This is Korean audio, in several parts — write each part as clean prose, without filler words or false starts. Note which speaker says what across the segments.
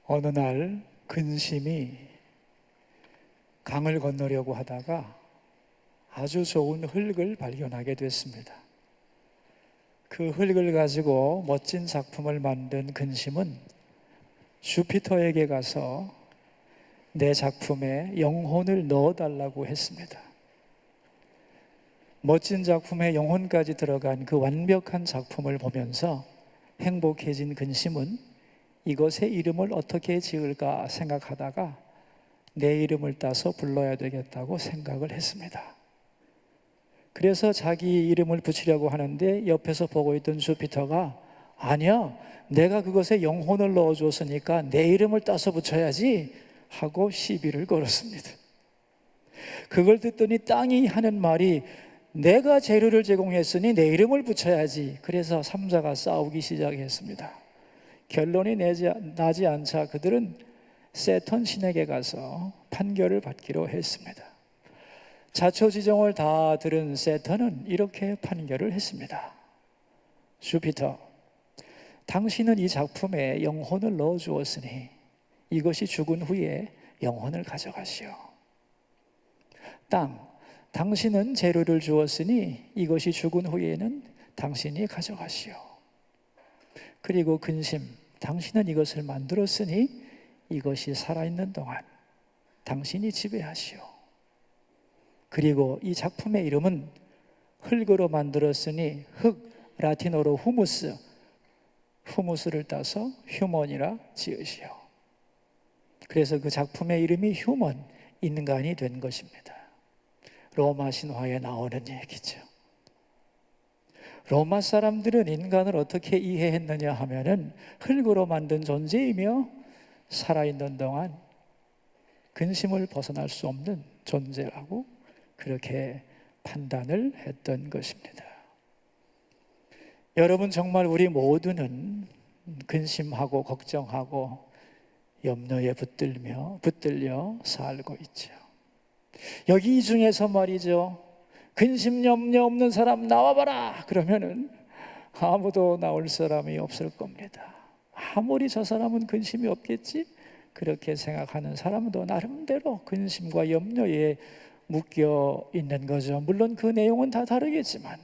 Speaker 1: 어느 날 근심이 강을 건너려고 하다가 아주 좋은 흙을 발견하게 됐습니다. 그 흙을 가지고 멋진 작품을 만든 근심은 주피터에게 가서 내 작품에 영혼을 넣어달라고 했습니다. 멋진 작품에 영혼까지 들어간 그 완벽한 작품을 보면서 행복해진 근심은 이것의 이름을 어떻게 지을까 생각하다가 내 이름을 따서 불러야 되겠다고 생각을 했습니다. 그래서 자기 이름을 붙이려고 하는데 옆에서 보고 있던 주피터가 아니야, 내가 그것에 영혼을 넣어줬으니까 내 이름을 따서 붙여야지 하고 시비를 걸었습니다. 그걸 듣더니 땅이 하는 말이 내가 재료를 제공했으니 내 이름을 붙여야지. 그래서 삼자가 싸우기 시작했습니다. 결론이 나지 않자 그들은 세턴 신에게 가서 판결을 받기로 했습니다. 자초지종을 다 들은 세턴은 이렇게 판결을 했습니다. 주피터, 당신은 이 작품에 영혼을 넣어주었으니 이것이 죽은 후에 영혼을 가져가시오. 땅, 당신은 재료를 주었으니 이것이 죽은 후에는 당신이 가져가시오. 그리고 근심, 당신은 이것을 만들었으니 이것이 살아있는 동안 당신이 지배하시오. 그리고 이 작품의 이름은 흙으로 만들었으니 흙, 라틴어로 후무스를 따서 휴먼이라 지으시오. 그래서 그 작품의 이름이 휴먼, 인간이 된 것입니다. 로마 신화에 나오는 얘기죠. 로마 사람들은 인간을 어떻게 이해했느냐 하면은 흙으로 만든 존재이며 살아있는 동안 근심을 벗어날 수 없는 존재라고 그렇게 판단을 했던 것입니다. 여러분, 정말 우리 모두는 근심하고 걱정하고 염려에 붙들려 살고 있죠. 여기 이 중에서 말이죠, 근심 염려 없는 사람 나와봐라 그러면은 아무도 나올 사람이 없을 겁니다. 아무리 저 사람은 근심이 없겠지? 그렇게 생각하는 사람도 나름대로 근심과 염려에 묶여 있는 거죠. 물론 그 내용은 다 다르겠지만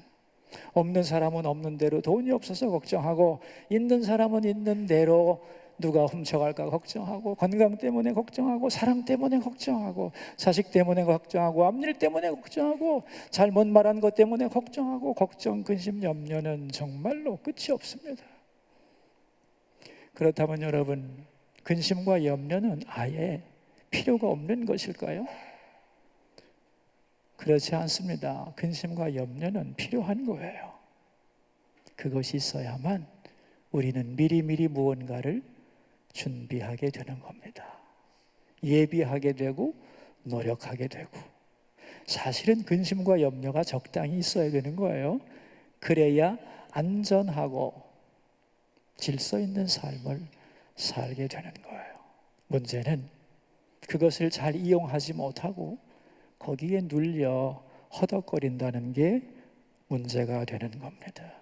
Speaker 1: 없는 사람은 없는 대로 돈이 없어서 걱정하고, 있는 사람은 있는 대로 누가 훔쳐갈까 걱정하고, 건강 때문에 걱정하고, 사랑 때문에 걱정하고, 자식 때문에 걱정하고, 앞일 때문에 걱정하고, 잘못 말한 것 때문에 걱정하고, 걱정, 근심, 염려는 정말로 끝이 없습니다. 그렇다면 여러분, 근심과 염려는 아예 필요가 없는 것일까요? 그렇지 않습니다. 근심과 염려는 필요한 거예요. 그것이 있어야만 우리는 미리미리 무언가를 준비하게 되는 겁니다. 예비하게 되고 노력하게 되고, 사실은 근심과 염려가 적당히 있어야 되는 거예요. 그래야 안전하고 질서 있는 삶을 살게 되는 거예요. 문제는 그것을 잘 이용하지 못하고 거기에 눌려 허덕거린다는 게 문제가 되는 겁니다.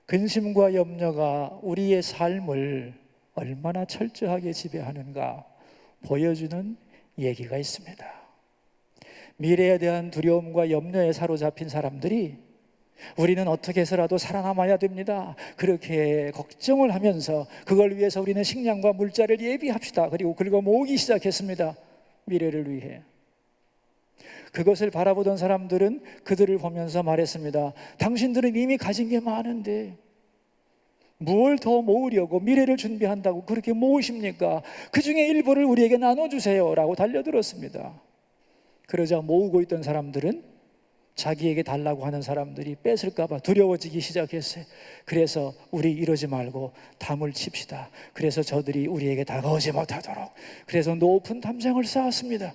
Speaker 1: 근심과 염려가 우리의 삶을 얼마나 철저하게 지배하는가 보여주는 얘기가 있습니다. 미래에 대한 두려움과 염려에 사로잡힌 사람들이 우리는 어떻게 해서라도 살아남아야 됩니다, 그렇게 걱정을 하면서 그걸 위해서 우리는 식량과 물자를 예비합시다. 그리고 긁어 모으기 시작했습니다. 미래를 위해. 그것을 바라보던 사람들은 그들을 보면서 말했습니다. 당신들은 이미 가진 게 많은데 무엇을 더 모으려고 미래를 준비한다고 그렇게 모으십니까? 그 중에 일부를 우리에게 나눠주세요 라고 달려들었습니다. 그러자 모으고 있던 사람들은 자기에게 달라고 하는 사람들이 뺏을까 봐 두려워지기 시작했어요. 그래서 우리 이러지 말고 담을 칩시다. 그래서 저들이 우리에게 다가오지 못하도록, 그래서 높은 담장을 쌓았습니다.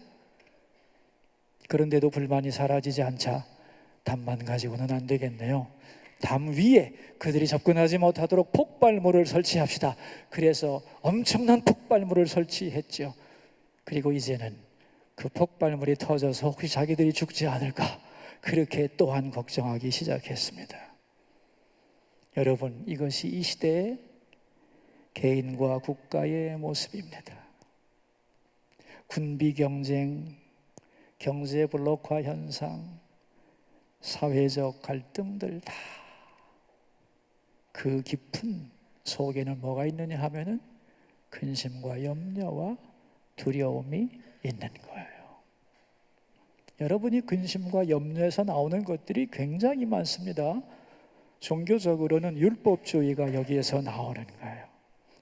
Speaker 1: 그런데도 불만이 사라지지 않자 담만 가지고는 안 되겠네요. 담 위에 그들이 접근하지 못하도록 폭발물을 설치합시다. 그래서 엄청난 폭발물을 설치했죠. 그리고 이제는 그 폭발물이 터져서 혹시 자기들이 죽지 않을까, 그렇게 또한 걱정하기 시작했습니다. 여러분, 이것이 이 시대의 개인과 국가의 모습입니다. 군비 경쟁, 경제 블록화 현상, 사회적 갈등들 다 그 깊은 속에는 뭐가 있느냐 하면은 근심과 염려와 두려움이 있는 거예요. 여러분이 근심과 염려에서 나오는 것들이 굉장히 많습니다. 종교적으로는 율법주의가 여기에서 나오는 거예요.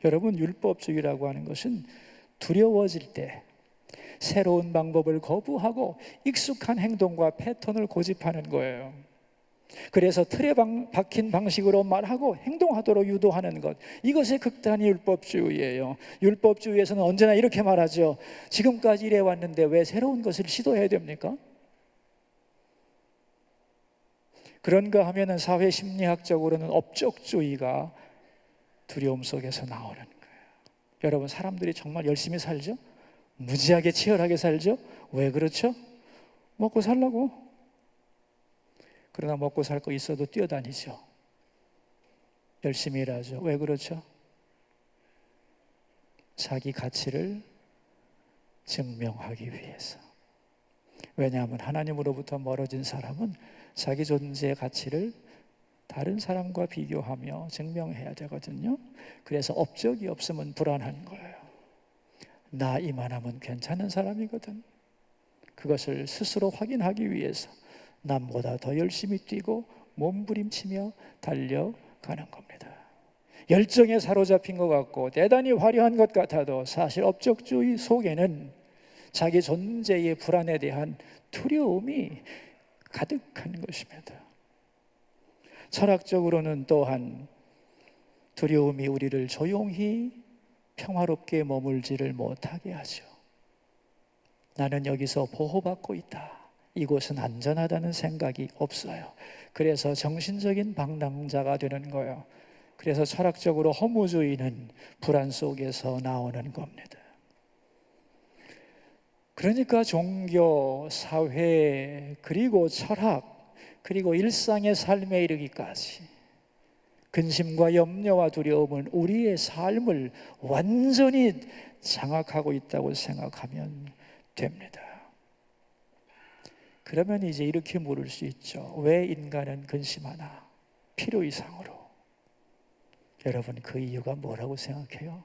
Speaker 1: 여러분, 율법주의라고 하는 것은 두려워질 때 새로운 방법을 거부하고 익숙한 행동과 패턴을 고집하는 거예요. 그래서 틀에 박힌 방식으로 말하고 행동하도록 유도하는 것, 이것이 극단의 율법주의예요. 율법주의에서는 언제나 이렇게 말하죠. 지금까지 이래 왔는데 왜 새로운 것을 시도해야 됩니까? 그런가 하면은 사회 심리학적으로는 업적주의가 두려움 속에서 나오는 거예요. 여러분, 사람들이 정말 열심히 살죠? 무지하게 치열하게 살죠? 왜 그렇죠? 먹고 살라고. 그러나 먹고 살 거 있어도 뛰어다니죠. 열심히 일하죠. 왜 그렇죠? 자기 가치를 증명하기 위해서. 왜냐하면 하나님으로부터 멀어진 사람은 자기 존재의 가치를 다른 사람과 비교하며 증명해야 되거든요. 그래서 업적이 없으면 불안한 거예요. 나 이만하면 괜찮은 사람이거든. 그것을 스스로 확인하기 위해서 남보다 더 열심히 뛰고 몸부림치며 달려가는 겁니다. 열정에 사로잡힌 것 같고 대단히 화려한 것 같아도 사실 업적주의 속에는 자기 존재의 불안에 대한 두려움이 가득한 것입니다. 철학적으로는 또한 두려움이 우리를 조용히 평화롭게 머물지를 못하게 하죠. 나는 여기서 보호받고 있다. 이곳은 안전하다는 생각이 없어요. 그래서 정신적인 방랑자가 되는 거예요. 그래서 철학적으로 허무주의는 불안 속에서 나오는 겁니다. 그러니까 종교, 사회, 그리고 철학, 그리고 일상의 삶에 이르기까지 근심과 염려와 두려움은 우리의 삶을 완전히 장악하고 있다고 생각하면 됩니다. 그러면 이제 이렇게 물을 수 있죠. 왜 인간은 근심하나? 필요 이상으로. 여러분, 그 이유가 뭐라고 생각해요?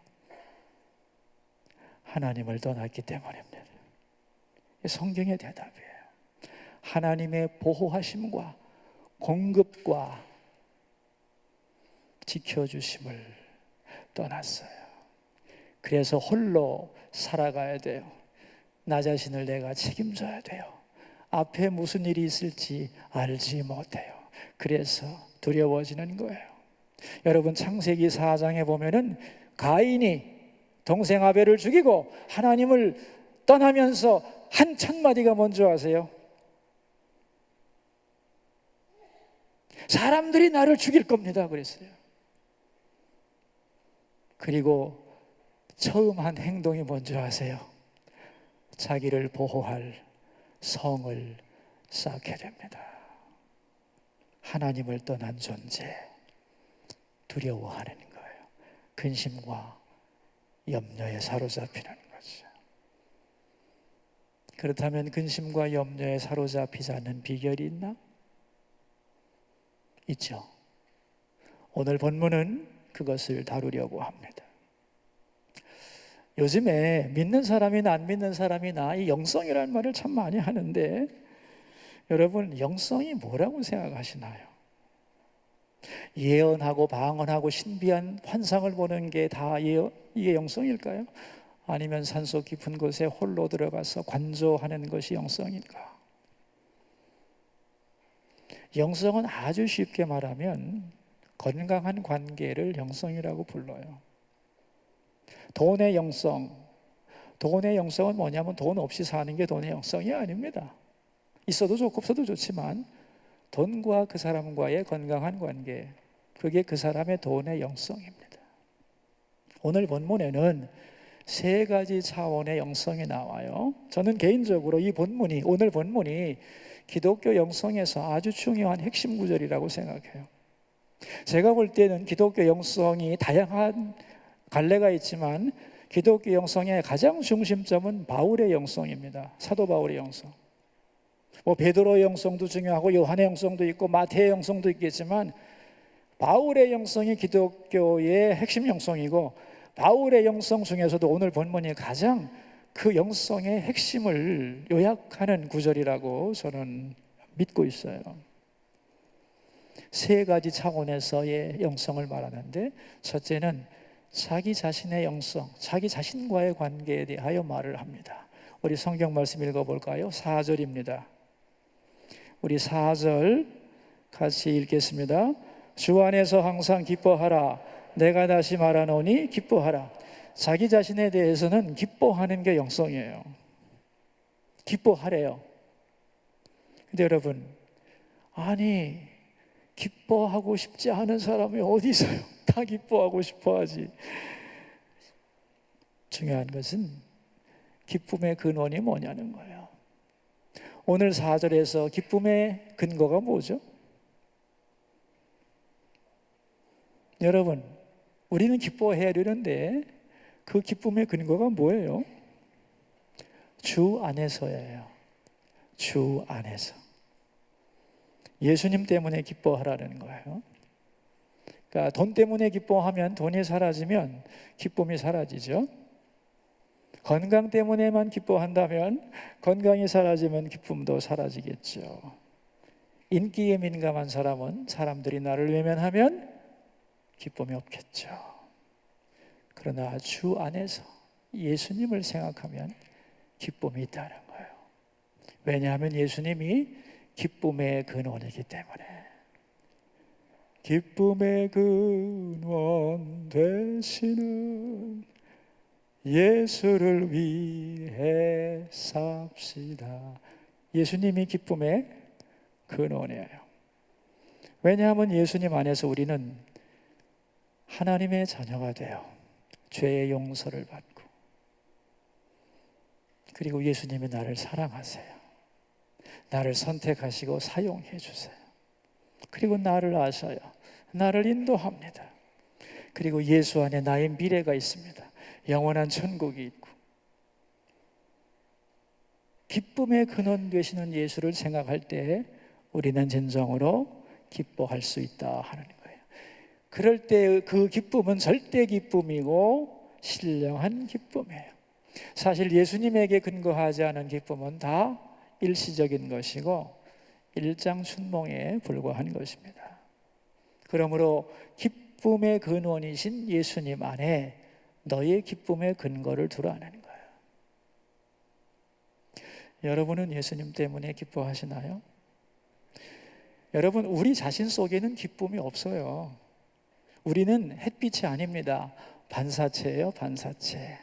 Speaker 1: 하나님을 떠났기 때문입니다. 성경의 대답이에요. 하나님의 보호하심과 공급과 지켜주심을 떠났어요. 그래서 홀로 살아가야 돼요. 나 자신을 내가 책임져야 돼요. 앞에 무슨 일이 있을지 알지 못해요. 그래서 두려워지는 거예요. 여러분, 창세기 4장에 보면은 가인이 동생 아벨을 죽이고 하나님을 떠나면서 한 첫마디가 뭔지 아세요? 사람들이 나를 죽일 겁니다 그랬어요. 그리고 처음 한 행동이 뭔지 아세요? 자기를 보호할 성을 쌓게 됩니다. 하나님을 떠난 존재, 두려워하는 거예요. 근심과 염려에 사로잡히는 거죠. 그렇다면 근심과 염려에 사로잡히지 않는 비결이 있나? 있죠. 오늘 본문은 그것을 다루려고 합니다. 요즘에 믿는 사람이나 안 믿는 사람이나 이 영성이라는 말을 참 많이 하는데, 여러분, 영성이 뭐라고 생각하시나요? 예언하고 방언하고 신비한 환상을 보는 게 다 이게 영성일까요? 아니면 산속 깊은 곳에 홀로 들어가서 관조하는 것이 영성일까? 영성은 아주 쉽게 말하면 건강한 관계를 영성이라고 불러요. 돈의 영성은 뭐냐면 돈 없이 사는 게 돈의 영성이 아닙니다. 있어도 좋고 없어도 좋지만 돈과 그 사람과의 건강한 관계, 그게 그 사람의 돈의 영성입니다. 오늘 본문에는 세 가지 차원의 영성이 나와요. 저는 개인적으로 오늘 본문이 기독교 영성에서 아주 중요한 핵심 구절이라고 생각해요. 제가 볼 때는 기독교 영성이 다양한 갈래가 있지만 기독교 영성의 가장 중심점은 바울의 영성입니다. 사도 바울의 영성. 뭐 베드로의 영성도 중요하고 요한의 영성도 있고 마태의 영성도 있겠지만 바울의 영성이 기독교의 핵심 영성이고, 바울의 영성 중에서도 오늘 본문이 가장 그 영성의 핵심을 요약하는 구절이라고 저는 믿고 있어요. 세 가지 차원에서의 영성을 말하는데, 첫째는 자기 자신의 영성, 자기 자신과의 관계에 대하여 말을 합니다. 우리 성경 말씀 읽어볼까요? 4절입니다. 우리 4절 같이 읽겠습니다. 주 안에서 항상 기뻐하라. 내가 다시 말하노니 기뻐하라. 자기 자신에 대해서는 기뻐하는 게 영성이에요. 기뻐하래요. 근데 여러분, 아니 기뻐하고 싶지 않은 사람이 어디 있어요? 다 기뻐하고 싶어 하지. 중요한 것은 기쁨의 근원이 뭐냐는 거예요. 오늘 4절에서 기쁨의 근거가 뭐죠? 여러분, 우리는 기뻐해야 되는데 그 기쁨의 근거가 뭐예요? 주 안에서예요. 주 안에서. 예수님 때문에 기뻐하라는 거예요. 그러니까 돈 때문에 기뻐하면 돈이 사라지면 기쁨이 사라지죠. 건강 때문에만 기뻐한다면 건강이 사라지면 기쁨도 사라지겠죠. 인기에 민감한 사람은 사람들이 나를 외면하면 기쁨이 없겠죠. 그러나 주 안에서 예수님을 생각하면 기쁨이 있다는 거예요. 왜냐하면 예수님이 기쁨의 근원이기 때문에. 기쁨의 근원 되시는 예수를 위해 삽시다. 예수님이 기쁨의 근원이에요. 왜냐하면 예수님 안에서 우리는 하나님의 자녀가 되어 죄의 용서를 받고, 그리고 예수님이 나를 사랑하세요. 나를 선택하시고 사용해 주세요. 그리고 나를 아셔요. 나를 인도합니다. 그리고 예수 안에 나의 미래가 있습니다. 영원한 천국이 있고. 기쁨의 근원 되시는 예수를 생각할 때 우리는 진정으로 기뻐할 수 있다 하는 거예요. 그럴 때 그 기쁨은 절대 기쁨이고 신령한 기쁨이에요. 사실 예수님에게 근거하지 않은 기쁨은 다 일시적인 것이고 일장춘몽에 불과한 것입니다. 그러므로 기쁨의 근원이신 예수님 안에 너의 기쁨의 근거를 두라는 거예요. 여러분은 예수님 때문에 기뻐하시나요? 여러분, 우리 자신 속에는 기쁨이 없어요. 우리는 햇빛이 아닙니다. 반사체예요, 반사체.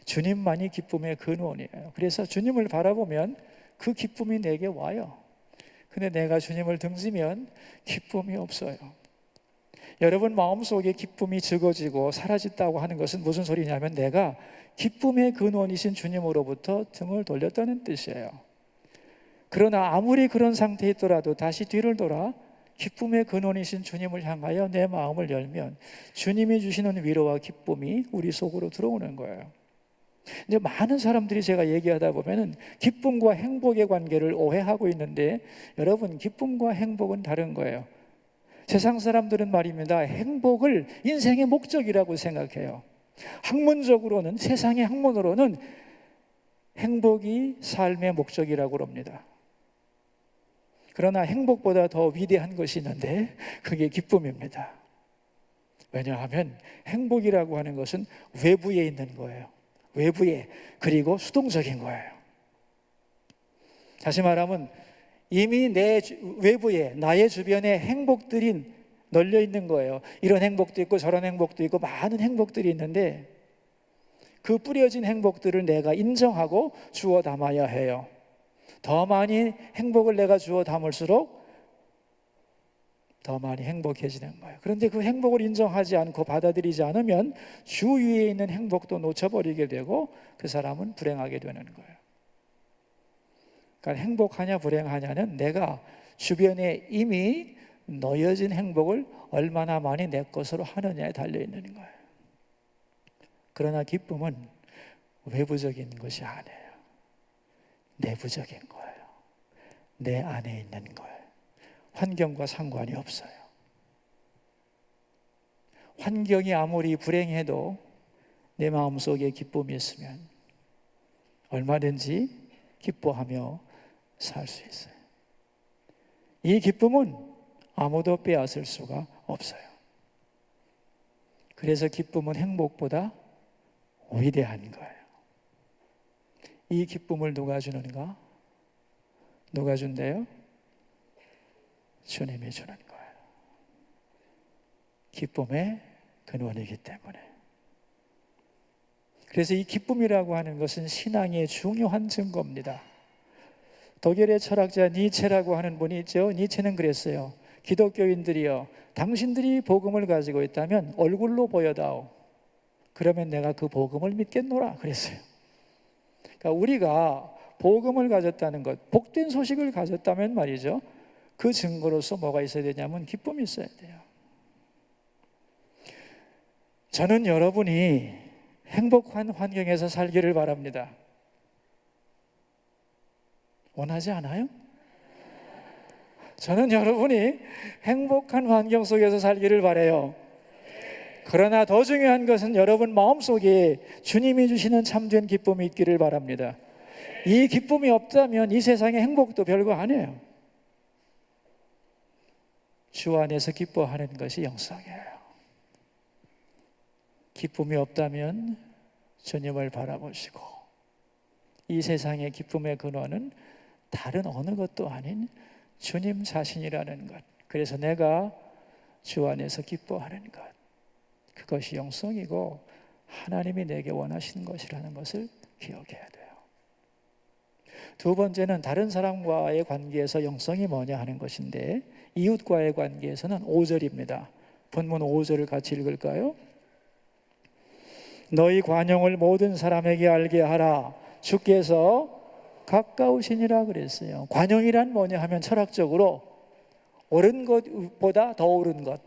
Speaker 1: 주님만이 기쁨의 근원이에요. 그래서 주님을 바라보면 그 기쁨이 내게 와요. 근데 내가 주님을 등지면 기쁨이 없어요. 여러분 마음속에 기쁨이 적어지고 사라졌다고 하는 것은 무슨 소리냐면 내가 기쁨의 근원이신 주님으로부터 등을 돌렸다는 뜻이에요. 그러나 아무리 그런 상태에 있더라도 다시 뒤를 돌아 기쁨의 근원이신 주님을 향하여 내 마음을 열면 주님이 주시는 위로와 기쁨이 우리 속으로 들어오는 거예요. 이제 많은 사람들이 제가 얘기하다 보면은 기쁨과 행복의 관계를 오해하고 있는데, 여러분 기쁨과 행복은 다른 거예요. 세상 사람들은 말입니다, 행복을 인생의 목적이라고 생각해요. 학문적으로는, 세상의 학문으로는 행복이 삶의 목적이라고 합니다. 그러나 행복보다 더 위대한 것이 있는데 그게 기쁨입니다. 왜냐하면 행복이라고 하는 것은 외부에 있는 거예요. 외부에, 그리고 수동적인 거예요. 다시 말하면 이미 내 외부에, 나의 주변에 행복들이 널려 있는 거예요. 이런 행복도 있고 저런 행복도 있고 많은 행복들이 있는데 그 뿌려진 행복들을 내가 인정하고 주워 담아야 해요. 더 많이 행복을 내가 주워 담을수록 더 많이 행복해지는 거예요. 그런데 그 행복을 인정하지 않고 받아들이지 않으면 주위에 있는 행복도 놓쳐버리게 되고 그 사람은 불행하게 되는 거예요. 그러니까 행복하냐 불행하냐는 내가 주변에 이미 놓여진 행복을 얼마나 많이 내 것으로 하느냐에 달려있는 거예요. 그러나 기쁨은 외부적인 것이 아니에요. 내부적인 거예요. 내 안에 있는 거예요. 환경과 상관이 없어요. 환경이 아무리 불행해도 내 마음속에 기쁨이 있으면 얼마든지 기뻐하며 살 수 있어요. 이 기쁨은 아무도 빼앗을 수가 없어요. 그래서 기쁨은 행복보다 위대한 거예요. 이 기쁨을 누가 주는가? 누가 준대요? 주님이 주는 거예요. 기쁨의 근원이기 때문에. 그래서 이 기쁨이라고 하는 것은 신앙의 중요한 증거입니다. 독일의 철학자 니체라고 하는 분이 있죠. 니체는 그랬어요. 기독교인들이여, 당신들이 복음을 가지고 있다면 얼굴로 보여다오. 그러면 내가 그 복음을 믿겠노라 그랬어요. 그러니까 우리가 복음을 가졌다는 것, 복된 소식을 가졌다면 말이죠, 그 증거로서 뭐가 있어야 되냐면 기쁨이 있어야 돼요. 저는 여러분이 행복한 환경에서 살기를 바랍니다. 원하지 않아요? 저는 여러분이 행복한 환경 속에서 살기를 바라요. 그러나 더 중요한 것은 여러분 마음속에 주님이 주시는 참된 기쁨이 있기를 바랍니다. 이 기쁨이 없다면 이 세상의 행복도 별거 아니에요. 주 안에서 기뻐하는 것이 영성이에요. 기쁨이 없다면 주님을 바라보시고, 이 세상의 기쁨의 근원은 다른 어느 것도 아닌 주님 자신이라는 것. 그래서 내가 주 안에서 기뻐하는 것, 그것이 영성이고 하나님이 내게 원하시는 것이라는 것을 기억해야 돼요. 두 번째는 다른 사람과의 관계에서 영성이 뭐냐 하는 것인데, 이웃과의 관계에서는 5절입니다. 본문 5절을 같이 읽을까요? 너희 관용을 모든 사람에게 알게 하라. 주께서 가까우시니라 그랬어요. 관용이란 뭐냐 하면 철학적으로 옳은 것보다 더 옳은 것,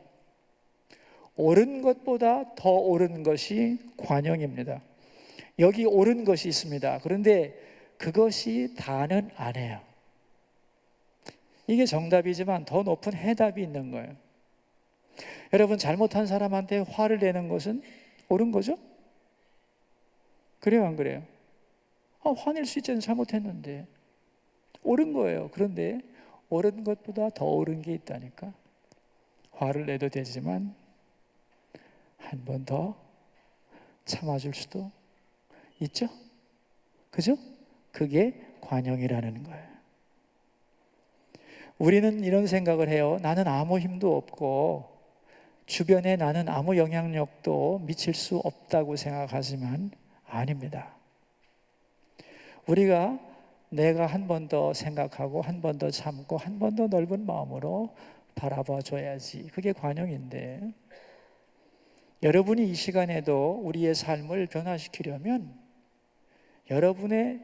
Speaker 1: 옳은 것보다 더 옳은 것이 관용입니다. 여기 옳은 것이 있습니다. 그런데 그것이 다는 아니에요. 이게 정답이지만 더 높은 해답이 있는 거예요. 여러분, 잘못한 사람한테 화를 내는 것은 옳은 거죠? 그래요, 안 그래요? 화낼 수 있잖아요. 잘못했는데. 옳은 거예요. 그런데 옳은 것보다 더 옳은 게 있다니까. 화를 내도 되지만 한 번 더 참아줄 수도 있죠? 그죠? 그게 관용이라는 거예요. 우리는 이런 생각을 해요. 나는 아무 힘도 없고 주변에 나는 아무 영향력도 미칠 수 없다고 생각하지만 아닙니다. 우리가 내가 한 번 더 생각하고 한 번 더 참고 한 번 더 넓은 마음으로 바라봐 줘야지. 그게 관용인데, 여러분이 이 시간에도 우리의 삶을 변화시키려면 여러분의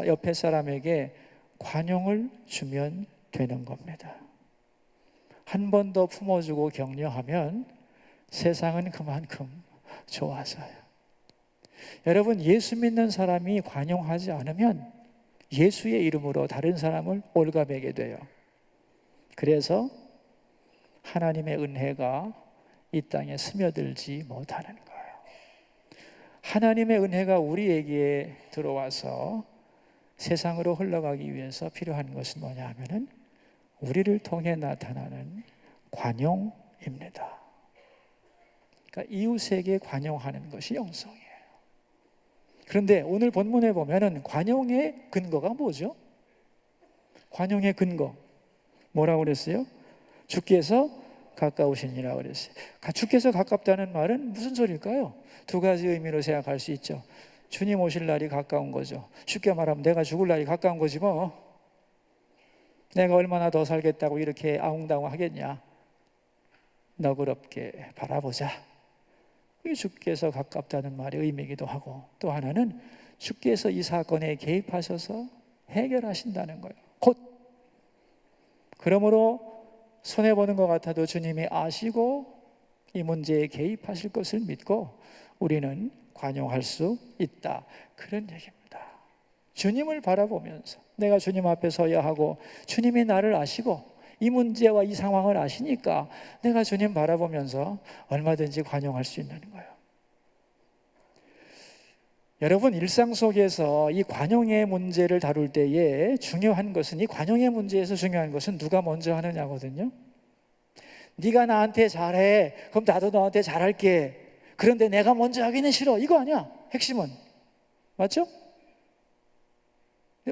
Speaker 1: 옆에 사람에게 관용을 주면 되는 겁니다. 한 번 더 품어주고 격려하면 세상은 그만큼 좋아져요. 여러분, 예수 믿는 사람이 관용하지 않으면 예수의 이름으로 다른 사람을 올가매게 돼요. 그래서 하나님의 은혜가 이 땅에 스며들지 못하는 거예요. 하나님의 은혜가 우리에게 들어와서 세상으로 흘러가기 위해서 필요한 것은 뭐냐 하면은 우리를 통해 나타나는 관용입니다. 그러니까 이웃에게 관용하는 것이 영성이에요. 그런데 오늘 본문에 보면은 관용의 근거가 뭐죠? 관용의 근거 뭐라고 그랬어요? 주께서 가까우시니라 그랬어요. 주께서 가깝다는 말은 무슨 소리일까요? 두 가지 의미로 생각할 수 있죠. 주님 오실 날이 가까운 거죠. 쉽게 말하면 내가 죽을 날이 가까운 거지 뭐. 내가 얼마나 더 살겠다고 이렇게 아웅다웅 하겠냐. 너그럽게 바라보자. 이 주께서 가깝다는 말의 의미이기도 하고, 또 하나는 주께서 이 사건에 개입하셔서 해결하신다는 거예요. 곧. 그러므로 손해보는 것 같아도 주님이 아시고 이 문제에 개입하실 것을 믿고 우리는 관용할 수 있다. 그런 얘기입니다. 주님을 바라보면서 내가 주님 앞에 서야 하고 주님이 나를 아시고 이 문제와 이 상황을 아시니까 내가 주님 바라보면서 얼마든지 관용할 수 있는 거예요. 여러분, 일상 속에서 이 관용의 문제를 다룰 때에 중요한 것은, 이 관용의 문제에서 중요한 것은 누가 먼저 하느냐거든요. 네가 나한테 잘해, 그럼 나도 너한테 잘할게. 그런데 내가 먼저 하기는 싫어. 이거 아니야, 핵심은. 맞죠?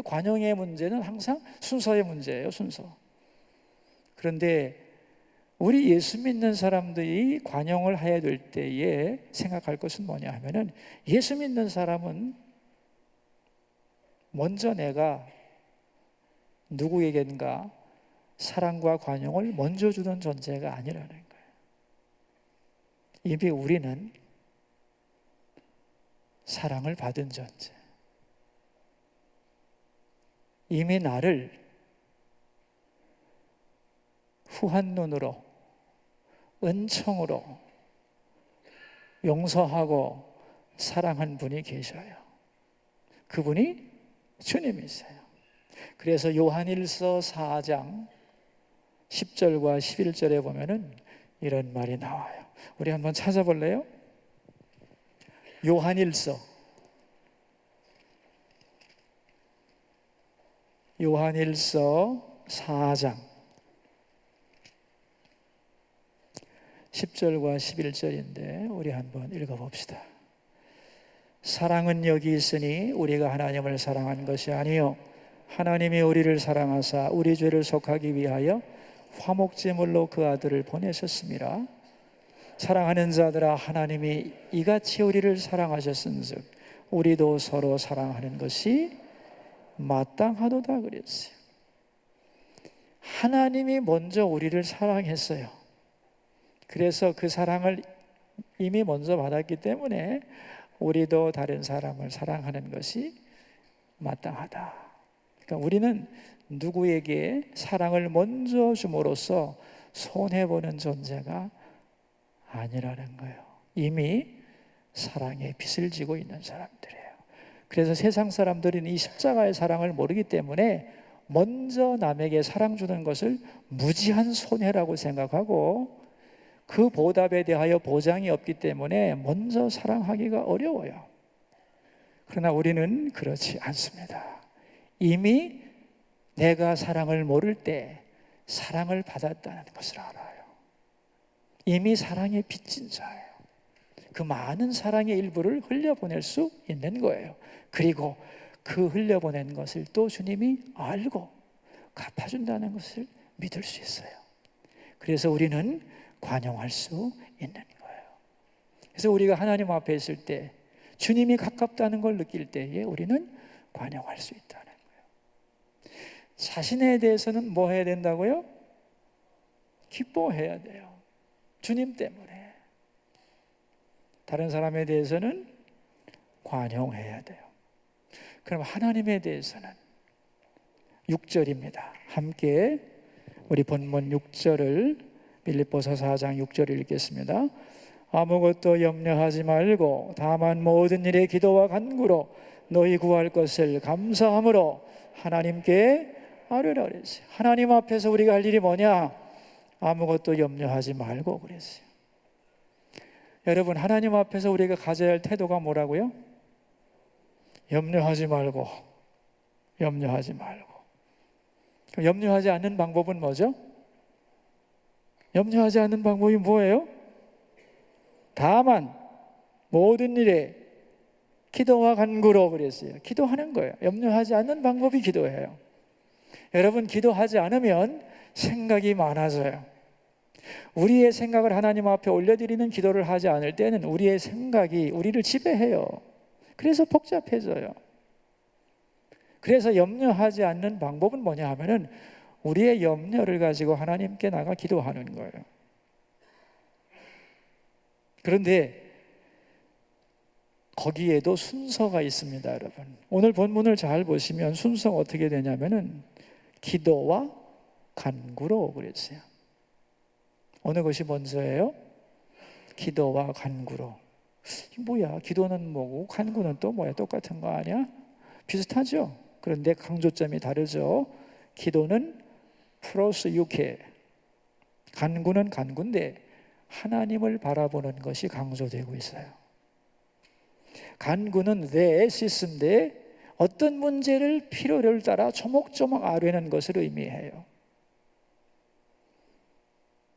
Speaker 1: 관용의 문제는 항상 순서의 문제예요, 순서. 그런데 우리 예수 믿는 사람들이 관용을 해야 될 때에 생각할 것은 뭐냐 하면은, 예수 믿는 사람은 먼저 내가 누구에겐가 사랑과 관용을 먼저 주는 존재가 아니라는 거예요. 이미 우리는 사랑을 받은 존재. 이미 나를 후한 눈으로, 은총으로 용서하고 사랑한 분이 계셔요. 그분이 주님이세요. 그래서 요한일서 4장 10절과 11절에 보면은 이런 말이 나와요. 우리 한번 찾아볼래요? 요한일서 4장 10절과 11절인데 우리 한번 읽어봅시다. 사랑은 여기 있으니 우리가 하나님을 사랑한 것이 아니요 하나님이 우리를 사랑하사 우리 죄를 속하기 위하여 화목제물로 그 아들을 보내셨습니다. 사랑하는 자들아, 하나님이 이같이 우리를 사랑하셨은즉 우리도 서로 사랑하는 것이 마땅하도다 그랬어요. 하나님이 먼저 우리를 사랑했어요. 그래서 그 사랑을 이미 먼저 받았기 때문에 우리도 다른 사람을 사랑하는 것이 마땅하다. 그러니까 우리는 누구에게 사랑을 먼저 줌으로써 손해보는 존재가 아니라는 거예요. 이미 사랑의 빚을 지고 있는 사람들이에요. 그래서 세상 사람들은 이 십자가의 사랑을 모르기 때문에 먼저 남에게 사랑 주는 것을 무지한 손해라고 생각하고 그 보답에 대하여 보장이 없기 때문에 먼저 사랑하기가 어려워요. 그러나 우리는 그렇지 않습니다. 이미 내가 사랑을 모를 때 사랑을 받았다는 것을 알아요. 이미 사랑에 빚진 자예요. 그 많은 사랑의 일부를 흘려보낼 수 있는 거예요. 그리고 그 흘려보낸 것을 또 주님이 알고 갚아준다는 것을 믿을 수 있어요. 그래서 우리는 관용할 수 있는 거예요. 그래서 우리가 하나님 앞에 있을 때 주님이 가깝다는 걸 느낄 때에 우리는 관용할 수 있다는 거예요. 자신에 대해서는 뭐 해야 된다고요? 기뻐해야 돼요. 주님 때문에. 다른 사람에 대해서는 관용해야 돼요. 그럼 하나님에 대해서는 6절입니다. 함께 우리 본문 6절을 빌립보서 4장 6절을 읽겠습니다. 아무것도 염려하지 말고 다만 모든 일에 기도와 간구로 너희 구할 것을 감사함으로 하나님께 아뢰라 그랬어요. 하나님 앞에서 우리가 할 일이 뭐냐? 아무것도 염려하지 말고 그랬어요. 여러분, 하나님 앞에서 우리가 가져야 할 태도가 뭐라고요? 염려하지 말고, 염려하지 말고. 염려하지 않는 방법은 뭐죠? 염려하지 않는 방법이 뭐예요? 다만 모든 일에 기도와 간구로 그랬어요. 기도하는 거예요. 염려하지 않는 방법이 기도예요. 여러분, 기도하지 않으면 생각이 많아져요. 우리의 생각을 하나님 앞에 올려드리는 기도를 하지 않을 때는 우리의 생각이 우리를 지배해요. 그래서 복잡해져요. 그래서 염려하지 않는 방법은 뭐냐 하면은 우리의 염려를 가지고 하나님께 나가 기도하는 거예요. 그런데 거기에도 순서가 있습니다, 여러분. 오늘 본문을 잘 보시면 순서가 어떻게 되냐면은 기도와 간구로 그랬어요. 어느 것이 먼저예요? 기도와 간구로. 뭐야, 기도는 뭐고 간구는 또 뭐야, 똑같은 거 아니야? 비슷하죠? 그런데 강조점이 다르죠. 기도는 플러스 육회, 간구는 간구인데 하나님을 바라보는 것이 강조되고 있어요. 간구는 네시스인데 어떤 문제를 필요를 따라 조목조목 아뢰는 것을 의미해요.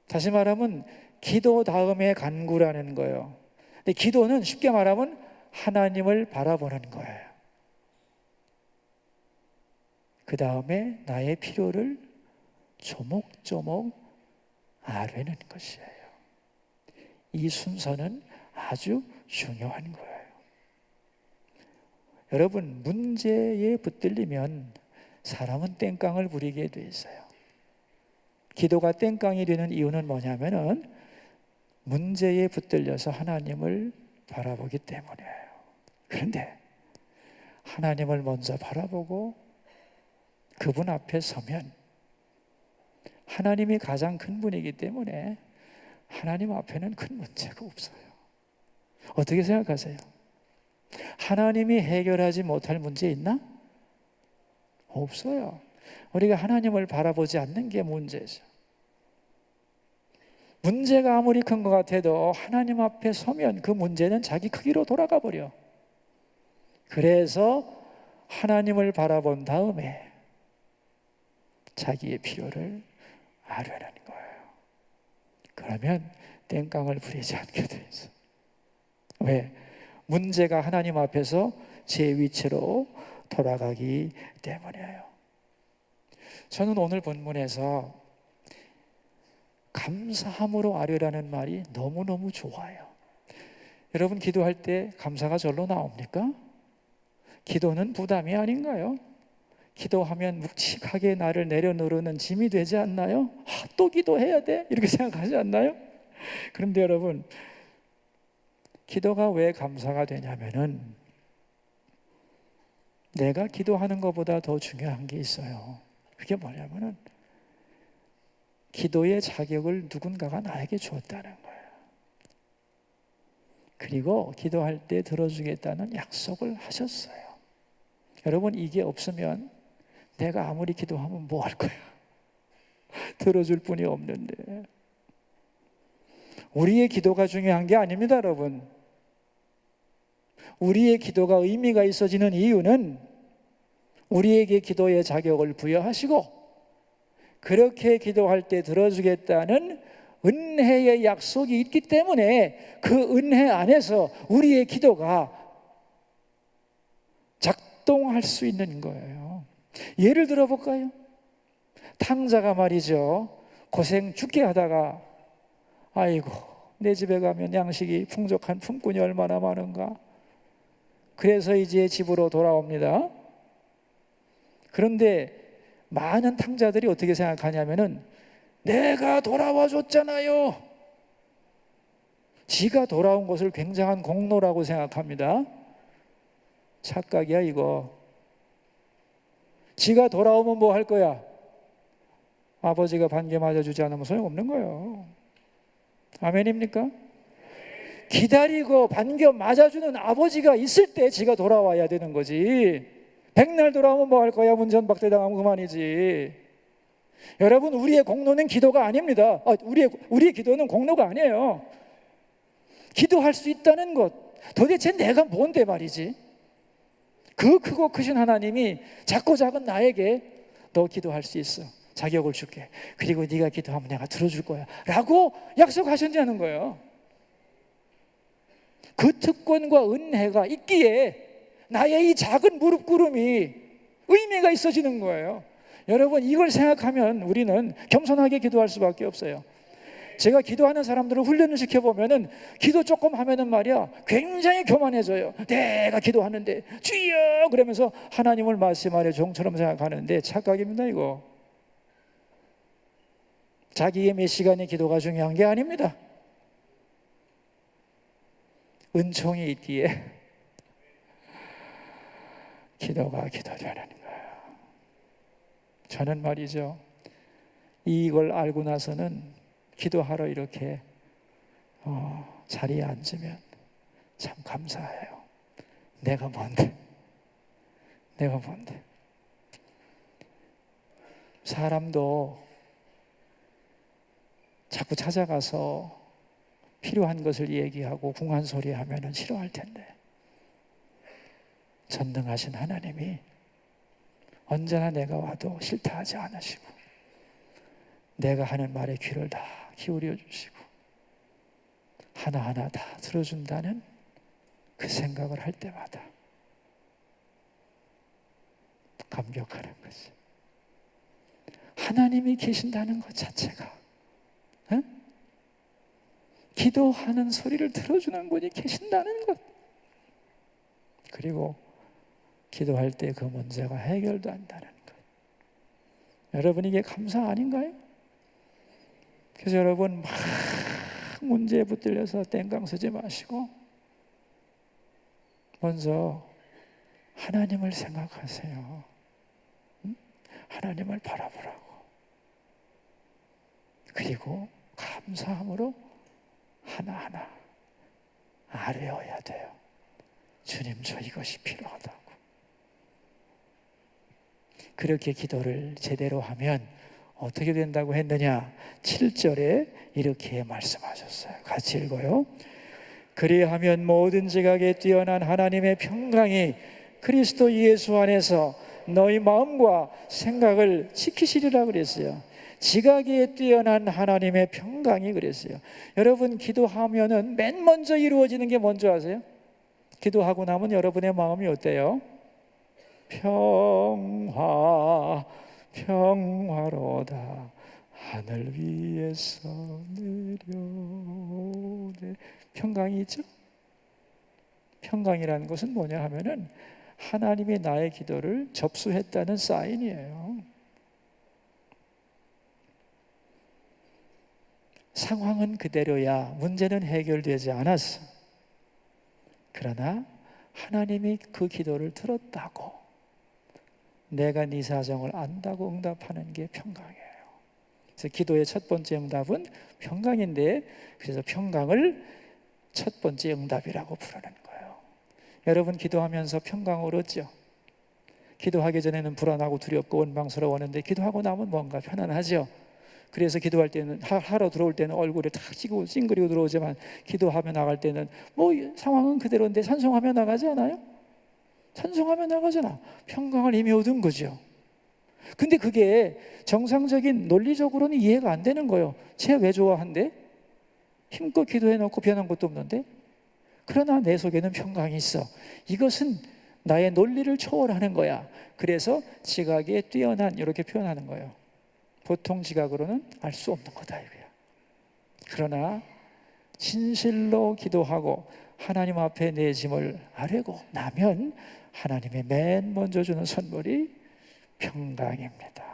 Speaker 1: 다시 말하면 기도 다음에 간구라는 거예요. 근데 기도는 쉽게 말하면 하나님을 바라보는 거예요. 그 다음에 나의 필요를 조목조목 아뢰는 것이에요. 이 순서는 아주 중요한 거예요. 여러분, 문제에 붙들리면 사람은 땡깡을 부리게 돼 있어요. 기도가 땡깡이 되는 이유는 뭐냐면은 문제에 붙들려서 하나님을 바라보기 때문이에요. 그런데 하나님을 먼저 바라보고 그분 앞에 서면 하나님이 가장 큰 분이기 때문에 하나님 앞에는 큰 문제가 없어요. 어떻게 생각하세요? 하나님이 해결하지 못할 문제 있나? 없어요. 우리가 하나님을 바라보지 않는 게 문제죠. 문제가 아무리 큰 것 같아도 하나님 앞에 서면 그 문제는 자기 크기로 돌아가 버려. 그래서 하나님을 바라본 다음에 자기의 필요를 아뢰는 거예요. 그러면 땡깡을 부리지 않게 돼 있어. 왜? 문제가 하나님 앞에서 제 위치로 돌아가기 때문이에요. 저는 오늘 본문에서 감사함으로 아뢰라는 말이 너무너무 좋아요. 여러분, 기도할 때 감사가 절로 나옵니까? 기도는 부담이 아닌가요? 기도하면 묵직하게 나를 내려놓는 짐이 되지 않나요? 또 기도해야 돼? 이렇게 생각하지 않나요? 그런데 여러분, 기도가 왜 감사가 되냐면은 내가 기도하는 것보다 더 중요한 게 있어요. 그게 뭐냐면은 기도의 자격을 누군가가 나에게 주었다는 거예요. 그리고 기도할 때 들어주겠다는 약속을 하셨어요. 여러분, 이게 없으면 내가 아무리 기도하면 뭐 할 거야? 들어줄 분이 없는데. 우리의 기도가 중요한 게 아닙니다, 여러분. 우리의 기도가 의미가 있어지는 이유는 우리에게 기도의 자격을 부여하시고 그렇게 기도할 때 들어주겠다는 은혜의 약속이 있기 때문에 그 은혜 안에서 우리의 기도가 작동할 수 있는 거예요. 예를 들어 볼까요? 탕자가 말이죠, 고생 죽게 하다가 아이고, 내 집에 가면 양식이 풍족한 품꾼이 얼마나 많은가. 그래서 이제 집으로 돌아옵니다. 그런데 많은 탕자들이 어떻게 생각하냐면은 내가 돌아와 줬잖아요. 지가 돌아온 것을 굉장한 공로라고 생각합니다. 착각이야, 이거. 지가 돌아오면 뭐 할 거야? 아버지가 반개 맞아주지 않으면 소용없는 거예요. 아멘입니까? 기다리고 반겨 맞아주는 아버지가 있을 때 지가 돌아와야 되는 거지. 백날 돌아오면 뭐 할 거야? 문전박대당하면 그만이지. 여러분, 우리의 공로는 기도가 아닙니다. 우리의 기도는 공로가 아니에요. 기도할 수 있다는 것, 도대체 내가 뭔데 말이지. 그 크고 크신 하나님이 작고 작은 나에게 너 기도할 수 있어, 자격을 줄게. 그리고 네가 기도하면 내가 들어줄 거야 라고 약속하셨냐는 거예요. 그 특권과 은혜가 있기에 나의 이 작은 무릎 꿇음이 의미가 있어지는 거예요. 여러분, 이걸 생각하면 우리는 겸손하게 기도할 수밖에 없어요. 제가 기도하는 사람들을 훈련을 시켜보면은 기도 조금 하면은 말이야 굉장히 교만해져요. 내가 기도하는데 주여 그러면서 하나님을 마치 말의 종처럼 생각하는데 착각입니다. 이거 자기의 몇 시간의 기도가 중요한 게 아닙니다. 은총이 있기에 기도가 기도되는 거예요. 저는 말이죠, 이걸 알고 나서는 기도하러 이렇게 자리에 앉으면 참 감사해요. 내가 뭔데? 내가 뭔데? 사람도 자꾸 찾아가서 필요한 것을 얘기하고 궁한 소리 하면 싫어할 텐데, 전능하신 하나님이 언제나 내가 와도 싫다 하지 않으시고 내가 하는 말에 귀를 다 기울여 주시고 하나하나 다 들어준다는 그 생각을 할 때마다 감격하는 거지. 하나님이 계신다는 것 자체가, 에? 기도하는 소리를 들어주는 분이 계신다는 것, 그리고 기도할 때 그 문제가 해결도 한다는 것. 여러분, 이게 감사 아닌가요? 그래서 여러분, 막 문제에 붙들려서 땡깡 쓰지 마시고 먼저 하나님을 생각하세요. 하나님을 바라보라고. 그리고 감사함으로 하나하나 아뢰어야 돼요. 주님, 저 이것이 필요하다고. 그렇게 기도를 제대로 하면 어떻게 된다고 했느냐? 7절에 이렇게 말씀하셨어요. 같이 읽어요. 그리하면 모든 지각에 뛰어난 하나님의 평강이 그리스도 예수 안에서 너희 마음과 생각을 지키시리라 그랬어요. 지각에 뛰어난 하나님의 평강이 그랬어요. 여러분, 기도하면은 맨 먼저 이루어지는 게 뭔지 아세요? 기도하고 나면 여러분의 마음이 어때요? 평화, 평화로다 하늘 위에서 내려오네. 평강이 있죠? 평강이라는 것은 뭐냐 하면은 하나님이 나의 기도를 접수했다는 사인이에요. 상황은 그대로야. 문제는 해결되지 않았어. 그러나 하나님이 그 기도를 들었다고, 내가 네 사정을 안다고 응답하는 게 평강이에요. 그래서 기도의 첫 번째 응답은 평강인데, 그래서 평강을 첫 번째 응답이라고 부르는 거예요. 여러분, 기도하면서 평강을 얻죠? 기도하기 전에는 불안하고 두렵고 원망스러웠는데 기도하고 나면 뭔가 편안하죠? 그래서 기도할 때는, 하러 들어올 때는 얼굴에 탁 찡그리고 들어오지만 기도하며 나갈 때는 뭐 상황은 그대로인데 찬송하며 나가지 않아요? 찬송하며 나가잖아. 평강을 이미 얻은 거죠. 근데 그게 정상적인 논리적으로는 이해가 안 되는 거예요. 쟤 왜 좋아한대? 힘껏 기도해놓고 변한 것도 없는데? 그러나 내 속에는 평강이 있어. 이것은 나의 논리를 초월하는 거야. 그래서 지각에 뛰어난, 이렇게 표현하는 거예요. 보통 지각으로는 알 수 없는 거다 이거야. 그러나 진실로 기도하고 하나님 앞에 내 짐을 아뢰고 나면 하나님의 맨 먼저 주는 선물이 평강입니다.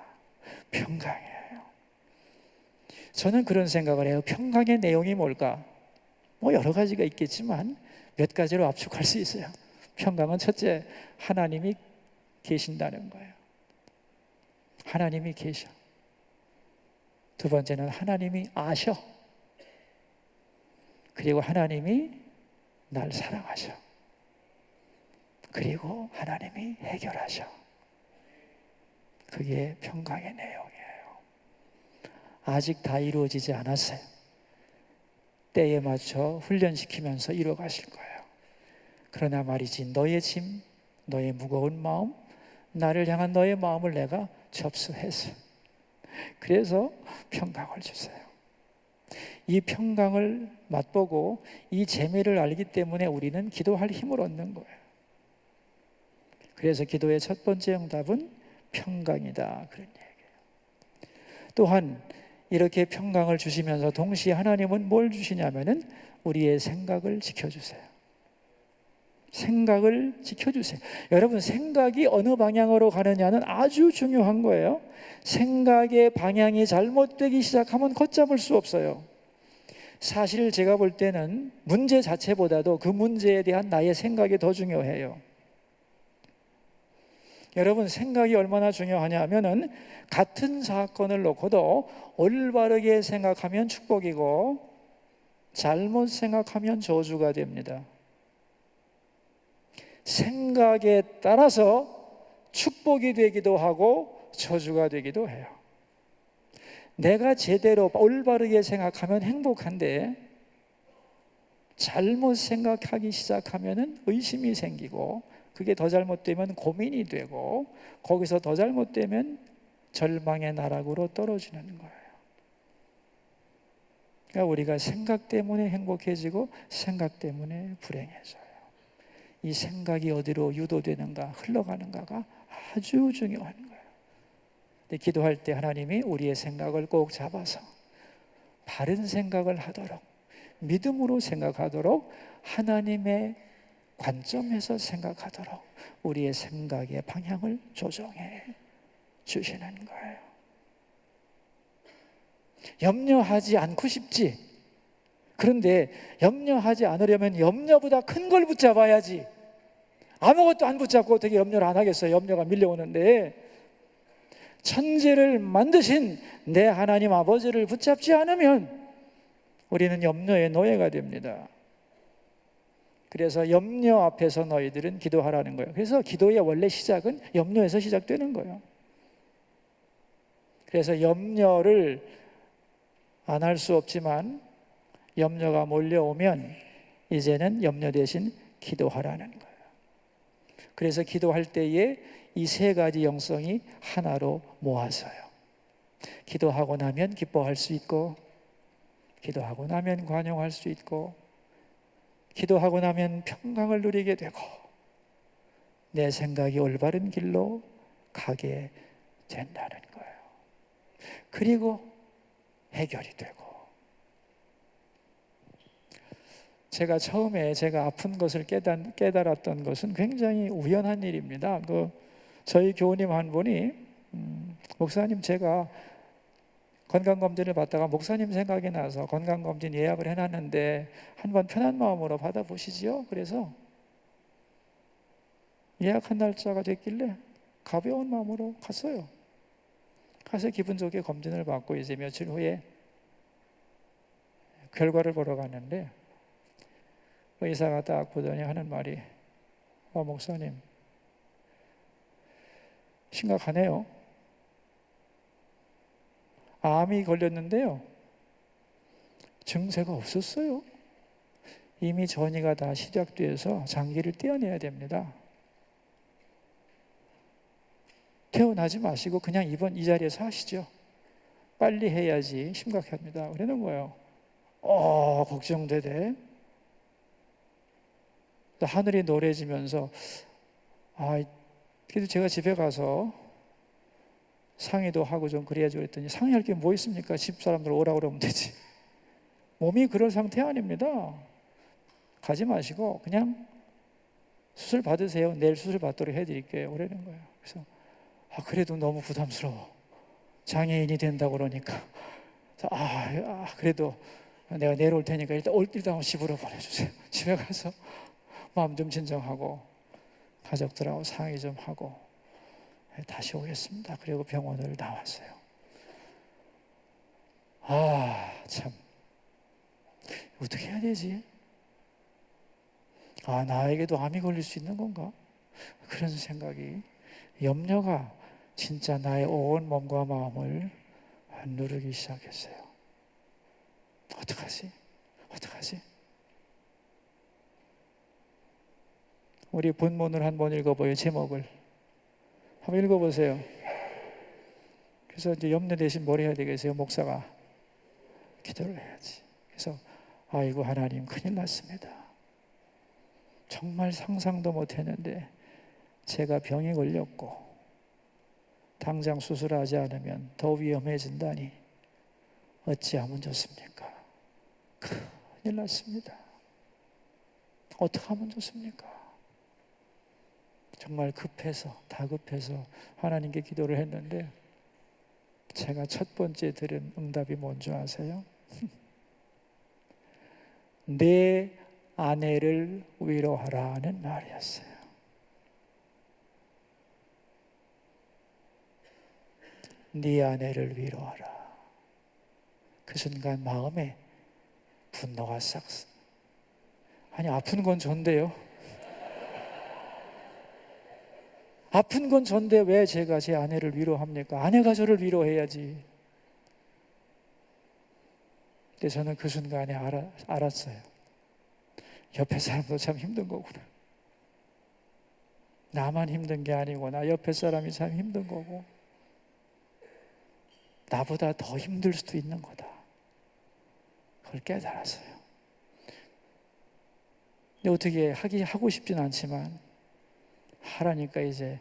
Speaker 1: 평강이에요. 저는 그런 생각을 해요. 평강의 내용이 뭘까? 뭐 여러 가지가 있겠지만 몇 가지로 압축할 수 있어요. 평강은 첫째, 하나님이 계신다는 거예요. 하나님이 계셔. 두 번째는 하나님이 아셔. 그리고 하나님이 날 사랑하셔. 그리고 하나님이 해결하셔. 그게 평강의 내용이에요. 아직 다 이루어지지 않았어요. 때에 맞춰 훈련시키면서 이루어가실 거예요. 그러나 말이지, 너의 짐, 너의 무거운 마음, 나를 향한 너의 마음을 내가 접수해서, 그래서 평강을 주세요. 이 평강을 맛보고 이 재미를 알기 때문에 우리는 기도할 힘을 얻는 거예요. 그래서 기도의 첫 번째 응답은 평강이다, 그런 얘기예요. 또한 이렇게 평강을 주시면서 동시에 하나님은 뭘 주시냐면은 우리의 생각을 지켜주세요. 생각을 지켜주세요. 여러분, 생각이 어느 방향으로 가느냐는 아주 중요한 거예요. 생각의 방향이 잘못되기 시작하면 걷잡을 수 없어요. 사실 제가 볼 때는 문제 자체보다도 그 문제에 대한 나의 생각이 더 중요해요. 여러분, 생각이 얼마나 중요하냐 하면은 같은 사건을 놓고도 올바르게 생각하면 축복이고 잘못 생각하면 저주가 됩니다. 생각에 따라서 축복이 되기도 하고 저주가 되기도 해요. 내가 제대로 올바르게 생각하면 행복한데 잘못 생각하기 시작하면 의심이 생기고, 그게 더 잘못되면 고민이 되고, 거기서 더 잘못되면 절망의 나락으로 떨어지는 거예요. 그러니까 우리가 생각 때문에 행복해지고 생각 때문에 불행해져요. 이 생각이 어디로 유도되는가, 흘러가는가가 아주 중요한 거예요. 근데 기도할 때 하나님이 우리의 생각을 꼭 잡아서 바른 생각을 하도록, 믿음으로 생각하도록, 하나님의 관점에서 생각하도록 우리의 생각의 방향을 조정해 주시는 거예요. 염려하지 않고 싶지. 그런데 염려하지 않으려면 염려보다 큰 걸 붙잡아야지. 아무것도 안 붙잡고 어떻게 염려를 안 하겠어요? 염려가 밀려오는데. 천지를 만드신 내 하나님 아버지를 붙잡지 않으면 우리는 염려의 노예가 됩니다. 그래서 염려 앞에서 너희들은 기도하라는 거예요. 그래서 기도의 원래 시작은 염려에서 시작되는 거예요. 그래서 염려를 안 할 수 없지만 염려가 몰려오면 이제는 염려 대신 기도하라는 거예요. 그래서 기도할 때에 이 세 가지 영성이 하나로 모아서요. 기도하고 나면 기뻐할 수 있고, 기도하고 나면 관용할 수 있고, 기도하고 나면 평강을 누리게 되고, 내 생각이 올바른 길로 가게 된다는 거예요. 그리고 해결이 되고. 제가 처음에 제가 아픈 것을 깨달았던 것은 굉장히 우연한 일입니다. 저희 교우님 한 분이 목사님, 제가 건강검진을 받다가 목사님 생각이 나서 건강검진 예약을 해놨는데 한번 편한 마음으로 받아보시지요. 그래서 예약한 날짜가 됐길래 가벼운 마음으로 갔어요. 가서 기분 좋게 검진을 받고 이제 며칠 후에 결과를 보러 갔는데 의사가 딱 보더니 하는 말이, 목사님 심각하네요. 암이 걸렸는데요, 증세가 없었어요. 이미 전이가 다 시작돼서 장기를 떼어내야 됩니다. 퇴원하지 마시고 그냥 이번 이 자리에서 하시죠. 빨리 해야지 심각합니다. 그러는 거예요. 걱정되대. 또 하늘이 노래지면서 그래도 제가 집에 가서 상의도 하고 좀 그래야죠 그랬더니, 상의할 게 뭐 있습니까? 집 사람들 오라고 그러면 되지. 몸이 그럴 상태 아닙니다. 가지 마시고 그냥 수술 받으세요. 내일 수술 받도록 해드릴게요. 그러는 거예요. 그래서 그래도 너무 부담스러워. 장애인이 된다고 그러니까. 그래도 내가 내일 올 테니까 일단 집으로 보내주세요. 집에 가서 마음 좀 진정하고 가족들하고 상의 좀 하고 다시 오겠습니다. 그리고 병원을 나왔어요. 참, 어떻게 해야 되지? 나에게도 암이 걸릴 수 있는 건가? 그런 생각이, 염려가 진짜 나의 온 몸과 마음을 누르기 시작했어요. 어떡하지? 우리 본문을 한번 읽어봐요. 제목을 한번 읽어보세요. 그래서 이제 염려 대신 뭘 해야 되겠어요? 목사가 기도를 해야지. 그래서 아이고 하나님, 큰일 났습니다. 정말 상상도 못했는데 제가 병에 걸렸고 당장 수술하지 않으면 더 위험해진다니 어찌하면 좋습니까? 큰일 났습니다. 어떻게 하면 좋습니까? 정말 다급해서 하나님께 기도를 했는데, 제가 첫 번째 들은 응답이 뭔지 아세요? 내 아내를 위로하라는 말이었어요. 네 아내를 위로하라. 그 순간 마음에 분노가 싹. 아니, 아픈 건 좋은데요. 아픈 건 전데 왜 제가 제 아내를 위로합니까? 아내가 저를 위로해야지. 근데 저는 그 순간에 알았어요. 옆에 사람도 참 힘든 거구나. 나만 힘든 게 아니고 나 옆에 사람이 참 힘든 거고 나보다 더 힘들 수도 있는 거다. 그걸 깨달았어요. 근데 어떻게 하고 싶진 않지만 하라니까 이제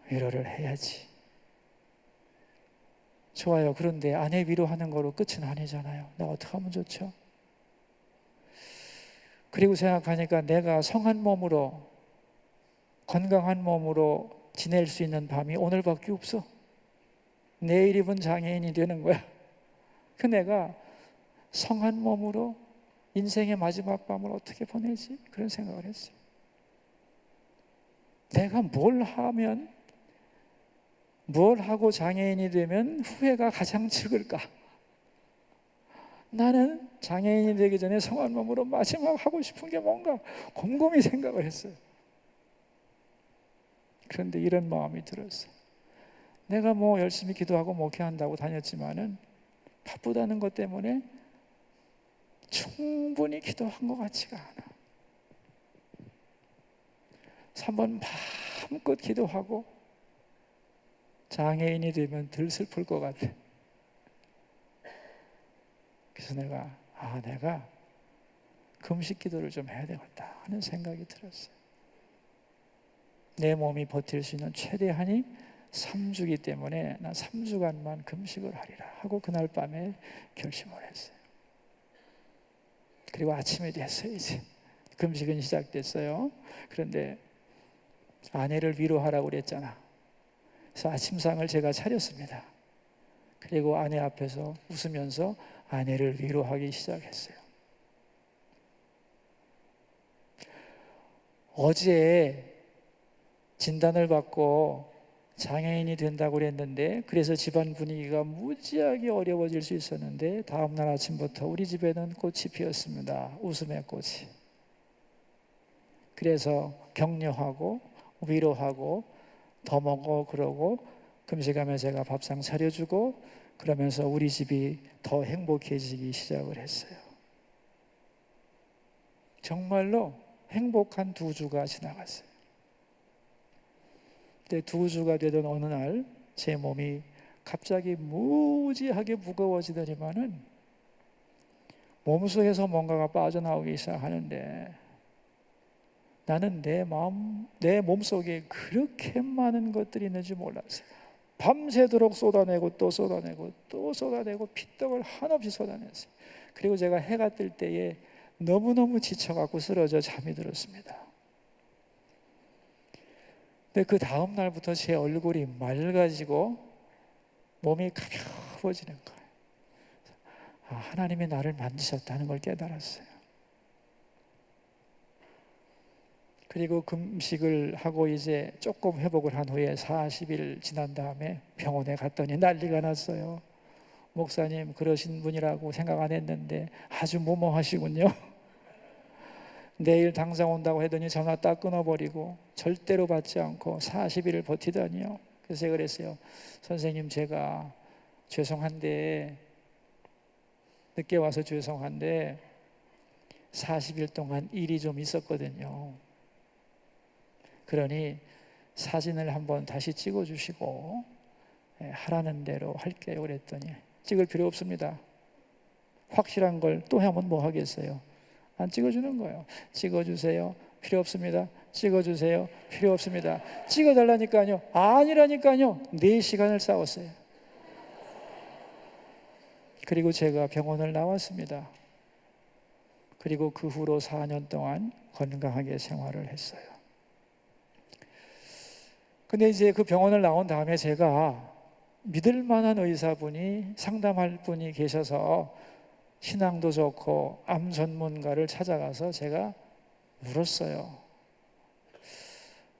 Speaker 1: 위로를 해야지. 좋아요. 그런데 아내 위로하는 거로 끝은 아니잖아요. 내가 어떻게 하면 좋죠? 그리고 생각하니까 내가 성한 몸으로 건강한 몸으로 지낼 수 있는 밤이 오늘밖에 없어. 내일이면 장애인이 되는 거야. 그 내가 성한 몸으로 인생의 마지막 밤을 어떻게 보내지? 그런 생각을 했어요. 내가 뭘 하고 장애인이 되면 후회가 가장 적을까? 나는 장애인이 되기 전에 성한 몸으로 마지막 하고 싶은 게 뭔가 곰곰이 생각을 했어요. 그런데 이런 마음이 들었어요. 내가 열심히 기도하고 목회한다고 다녔지만은 바쁘다는 것 때문에 충분히 기도한 것 같지가 않아. 3번 마음껏 기도하고 장애인이 되면 덜 슬플 것 같아. 그래서 내가 금식 기도를 좀 해야 되겠다 하는 생각이 들었어요. 내 몸이 버틸 수 있는 최대한이 3주기 때문에 난 3주간만 금식을 하리라 하고 그날 밤에 결심을 했어요. 그리고 아침이 됐어요. 이제 금식은 시작됐어요. 그런데 아내를 위로하라고 그랬잖아. 그래서 아침상을 제가 차렸습니다. 그리고 아내 앞에서 웃으면서 아내를 위로하기 시작했어요. 어제 진단을 받고 장애인이 된다고 그랬는데 그래서 집안 분위기가 무지하게 어려워질 수 있었는데 다음날 아침부터 우리 집에는 꽃이 피었습니다. 웃음의 꽃이. 그래서 격려하고 위로하고 더 먹어 그러고 금식하면 제가 밥상 차려주고 그러면서 우리 집이 더 행복해지기 시작을 했어요. 정말로 행복한 2주가 지나갔어요. 그때 2주가 되던 어느 날 제 몸이 갑자기 무지하게 무거워지더니만은 몸속에서 뭔가가 빠져나오기 시작하는데 나는 내 몸속에 그렇게 많은 것들이 있는지 몰랐어요. 밤새도록 쏟아내고 또 쏟아내고 또 쏟아내고 피떡을 한없이 쏟아냈어요. 그리고 제가 해가 뜰 때에 너무너무 지쳐갖고 쓰러져 잠이 들었습니다. 근데 그 다음 날부터 제 얼굴이 맑아지고 몸이 가벼워지는 거예요. 하나님이 나를 만지셨다는 걸 깨달았어요. 그리고 금식을 하고 이제 조금 회복을 한 후에 40일 지난 다음에 병원에 갔더니 난리가 났어요. 목사님 그러신 분이라고 생각 안 했는데 아주 무모하시군요. 내일 당장 온다고 하더니 전화 딱 끊어버리고 절대로 받지 않고 40일을 버티다니요. 그래서 제가 그랬어요. 선생님 제가 죄송한데 늦게 와서 죄송한데 40일 동안 일이 좀 있었거든요. 그러니 사진을 한번 다시 찍어주시고 하라는 대로 할게요. 그랬더니 찍을 필요 없습니다. 확실한 걸 또 하면 뭐 하겠어요? 안 찍어주는 거예요. 찍어주세요. 필요 없습니다. 찍어주세요. 필요 없습니다. 찍어달라니까요. 아니라니까요. 4시간을 싸웠어요. 그리고 제가 병원을 나왔습니다. 그리고 그 후로 4년 동안 건강하게 생활을 했어요. 근데 이제 그 병원을 나온 다음에 제가 믿을 만한 의사분이 상담할 분이 계셔서 신앙도 좋고 암 전문가를 찾아가서 제가 물었어요.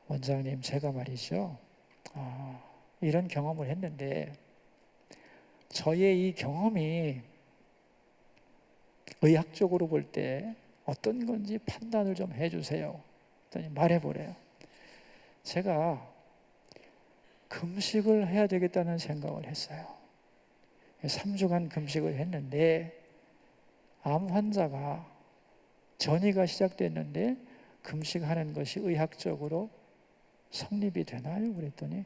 Speaker 1: 원장님, 제가 말이죠. 이런 경험을 했는데 저의 이 경험이 의학적으로 볼 때 어떤 건지 판단을 좀 해주세요. 그랬더니 말해보래요. 제가 금식을 해야 되겠다는 생각을 했어요. 3주간 금식을 했는데 암 환자가 전이가 시작됐는데 금식하는 것이 의학적으로 성립이 되나요? 그랬더니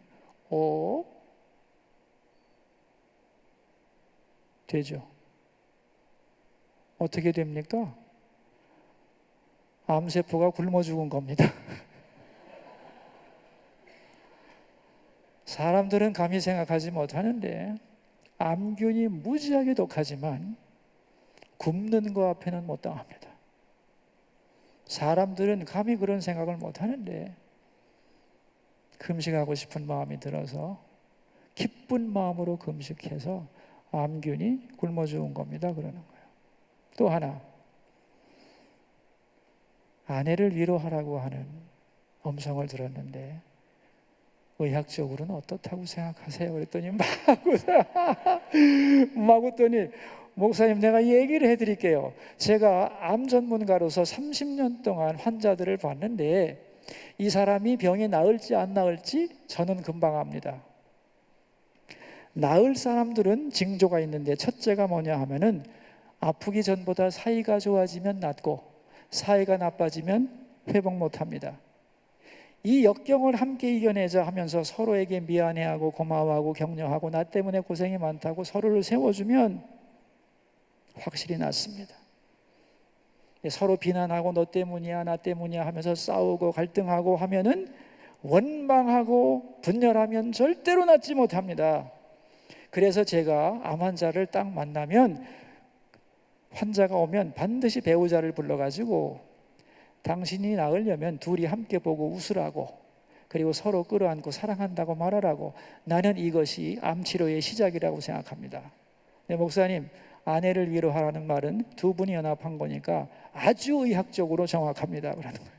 Speaker 1: 되죠. 어떻게 됩니까? 암세포가 굶어 죽은 겁니다. 사람들은 감히 생각하지 못하는데 암균이 무지하게 독하지만 굶는 거 앞에는 못 당합니다. 사람들은 감히 그런 생각을 못하는데 금식하고 싶은 마음이 들어서 기쁜 마음으로 금식해서 암균이 굶어 죽은 겁니다. 그러는 거예요. 또 하나, 아내를 위로하라고 하는 음성을 들었는데 의학적으로는 어떻다고 생각하세요? 그랬더니 막 웃더니 목사님, 내가 얘기를 해드릴게요. 제가 암 전문가로서 30년 동안 환자들을 봤는데 이 사람이 병이 나을지 안 나을지 저는 금방 압니다. 나을 사람들은 징조가 있는데 첫째가 뭐냐 하면은 아프기 전보다 사이가 좋아지면 낫고 사이가 나빠지면 회복 못합니다. 이 역경을 함께 이겨내자 하면서 서로에게 미안해하고 고마워하고 격려하고 나 때문에 고생이 많다고 서로를 세워주면 확실히 낫습니다. 서로 비난하고 너 때문이야 나 때문이야 하면서 싸우고 갈등하고 하면은 원망하고 분열하면 절대로 낫지 못합니다. 그래서 제가 암 환자를 딱 만나면 환자가 오면 반드시 배우자를 불러가지고 당신이 나으려면 둘이 함께 보고 웃으라고, 그리고 서로 끌어안고 사랑한다고 말하라고. 나는 이것이 암치료의 시작이라고 생각합니다. 네, 목사님, 아내를 위로하라는 말은 두 분이 연합한 거니까 아주 의학적으로 정확합니다. 그러는 거예요.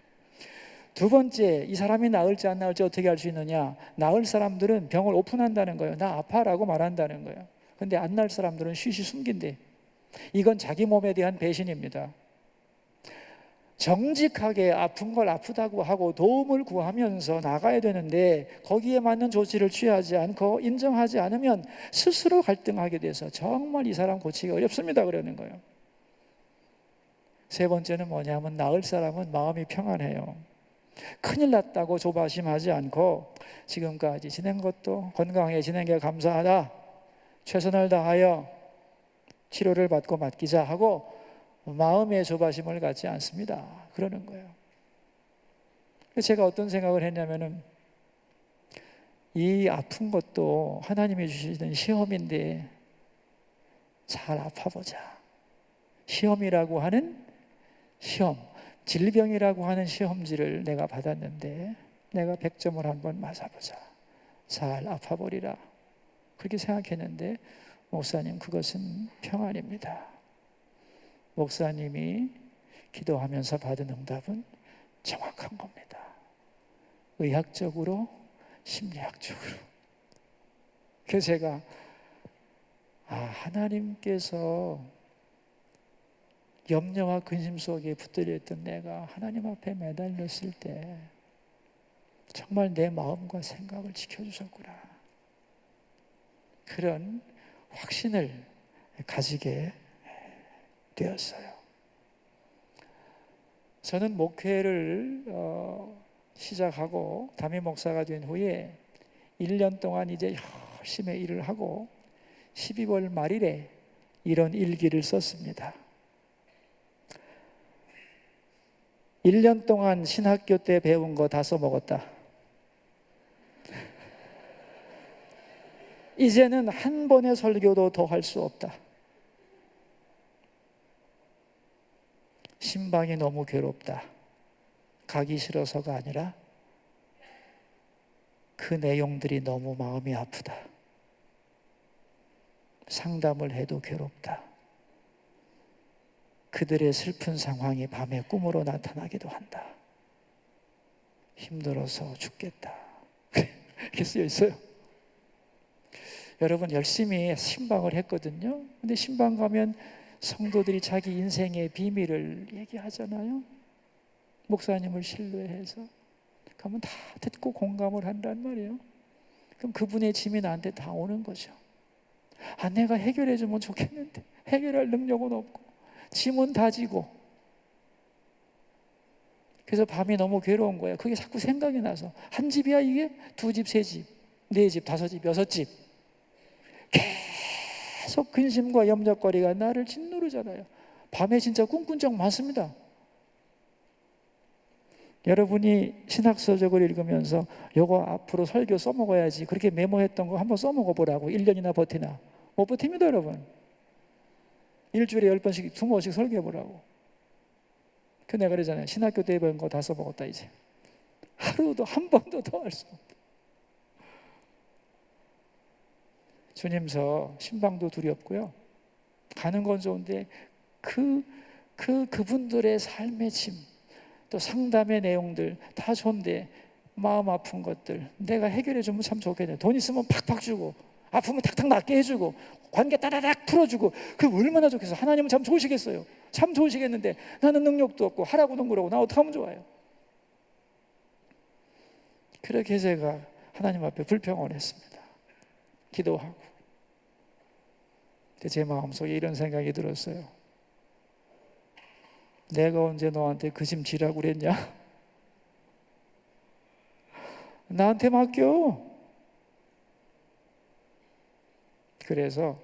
Speaker 1: 두 번째, 이 사람이 나을지 안 나을지 어떻게 알 수 있느냐? 나을 사람들은 병을 오픈한다는 거예요. 나 아파라고 말한다는 거예요. 근데 안 나을 사람들은 쉬쉬 숨긴대. 이건 자기 몸에 대한 배신입니다. 정직하게 아픈 걸 아프다고 하고 도움을 구하면서 나가야 되는데 거기에 맞는 조치를 취하지 않고 인정하지 않으면 스스로 갈등하게 돼서 정말 이 사람 고치기 어렵습니다. 그러는 거예요. 세 번째는 뭐냐면 나을 사람은 마음이 평안해요. 큰일 났다고 조바심하지 않고 지금까지 지낸 것도 건강하게 지낸 게 감사하다, 최선을 다하여 치료를 받고 맡기자 하고 마음의 조바심을 갖지 않습니다. 그러는 거예요. 제가 어떤 생각을 했냐면은 이 아픈 것도 하나님이 주시는 시험인데 잘 아파보자. 시험이라고 하는 시험, 질병이라고 하는 시험지를 내가 받았는데 내가 100점을 한번 맞아보자. 잘 아파버리라. 그렇게 생각했는데 목사님, 그것은 평안입니다. 목사님이 기도하면서 받은 응답은 정확한 겁니다. 의학적으로, 심리학적으로. 그래서 제가 하나님께서 염려와 근심 속에 붙들려 있던 내가 하나님 앞에 매달렸을 때 정말 내 마음과 생각을 지켜주셨구나. 그런 확신을 가지게 되었어요. 저는 목회를 시작하고 담임 목사가 된 후에 1년 동안 이제 열심히 일을 하고 12월 말일에 이런 일기를 썼습니다. 1년 동안 신학교 때 배운 거 다 써먹었다. 이제는 한 번의 설교도 더 할 수 없다. 신방이 너무 괴롭다. 가기 싫어서가 아니라 그 내용들이 너무 마음이 아프다. 상담을 해도 괴롭다. 그들의 슬픈 상황이 밤에 꿈으로 나타나기도 한다. 힘들어서 죽겠다. 이렇게 쓰여 있어요. 여러분, 열심히 신방을 했거든요. 근데 신방 가면 성도들이 자기 인생의 비밀을 얘기하잖아요. 목사님을 신뢰해서. 그러면 다 듣고 공감을 한단 말이에요. 그럼 그분의 짐이 나한테 다 오는 거죠. 아, 내가 해결해 주면 좋겠는데 해결할 능력은 없고 짐은 다 지고. 그래서 밤이 너무 괴로운 거야. 그게 자꾸 생각이 나서. 한 집이야 이게? 2집, 3집, 4집, 5집, 6집. 계속 근심과 염려거리가 나를 짓누르잖아요. 밤에 진짜 꿈꾼 적 많습니다. 여러분이 신학서적을 읽으면서 요거 앞으로 설교 써먹어야지 그렇게 메모했던 거 한번 써먹어 보라고. 1년이나 버티나? 못 버팁니다 여러분. 일주일에 10번씩 20번씩 설교해 보라고. 그 내가 그러잖아요. 신학교 때 배운 거 다 써먹었다 이제. 하루도 한 번도 더 할 수 없다. 주님서 신방도 두렵고요. 가는 건 좋은데 그분들의 삶의 짐, 또 상담의 내용들 다 좋은데 마음 아픈 것들 내가 해결해 주면 참 좋겠네요. 돈 있으면 팍팍 주고 아프면 탁탁 낫게 해주고 관계 따다닥 풀어주고 그 얼마나 좋겠어요. 하나님은 참 좋으시겠어요. 참 좋으시겠는데 나는 능력도 없고 하라고는 그러고 나 어떡하면 좋아요. 그렇게 제가 하나님 앞에 불평을 했습니다. 기도하고. 근데 제 마음속에 이런 생각이 들었어요. 내가 언제 너한테 그 짐 지라고 그랬냐? 나한테 맡겨. 그래서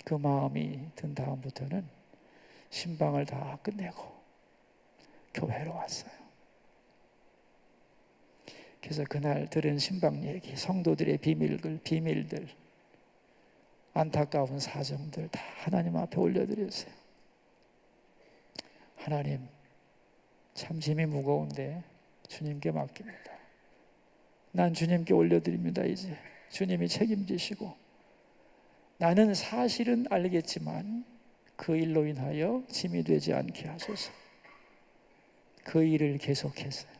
Speaker 1: 그 마음이 든 다음부터는 신방을 다 끝내고 교회로 왔어요. 그래서 그날 들은 신방 얘기, 성도들의 비밀들, 안타까운 사정들 다 하나님 앞에 올려드렸어요. 하나님, 참 짐이 무거운데 주님께 맡깁니다. 난 주님께 올려드립니다. 이제 주님이 책임지시고, 나는 사실은 알겠지만 그 일로 인하여 짐이 되지 않게 하소서. 그 일을 계속했어요.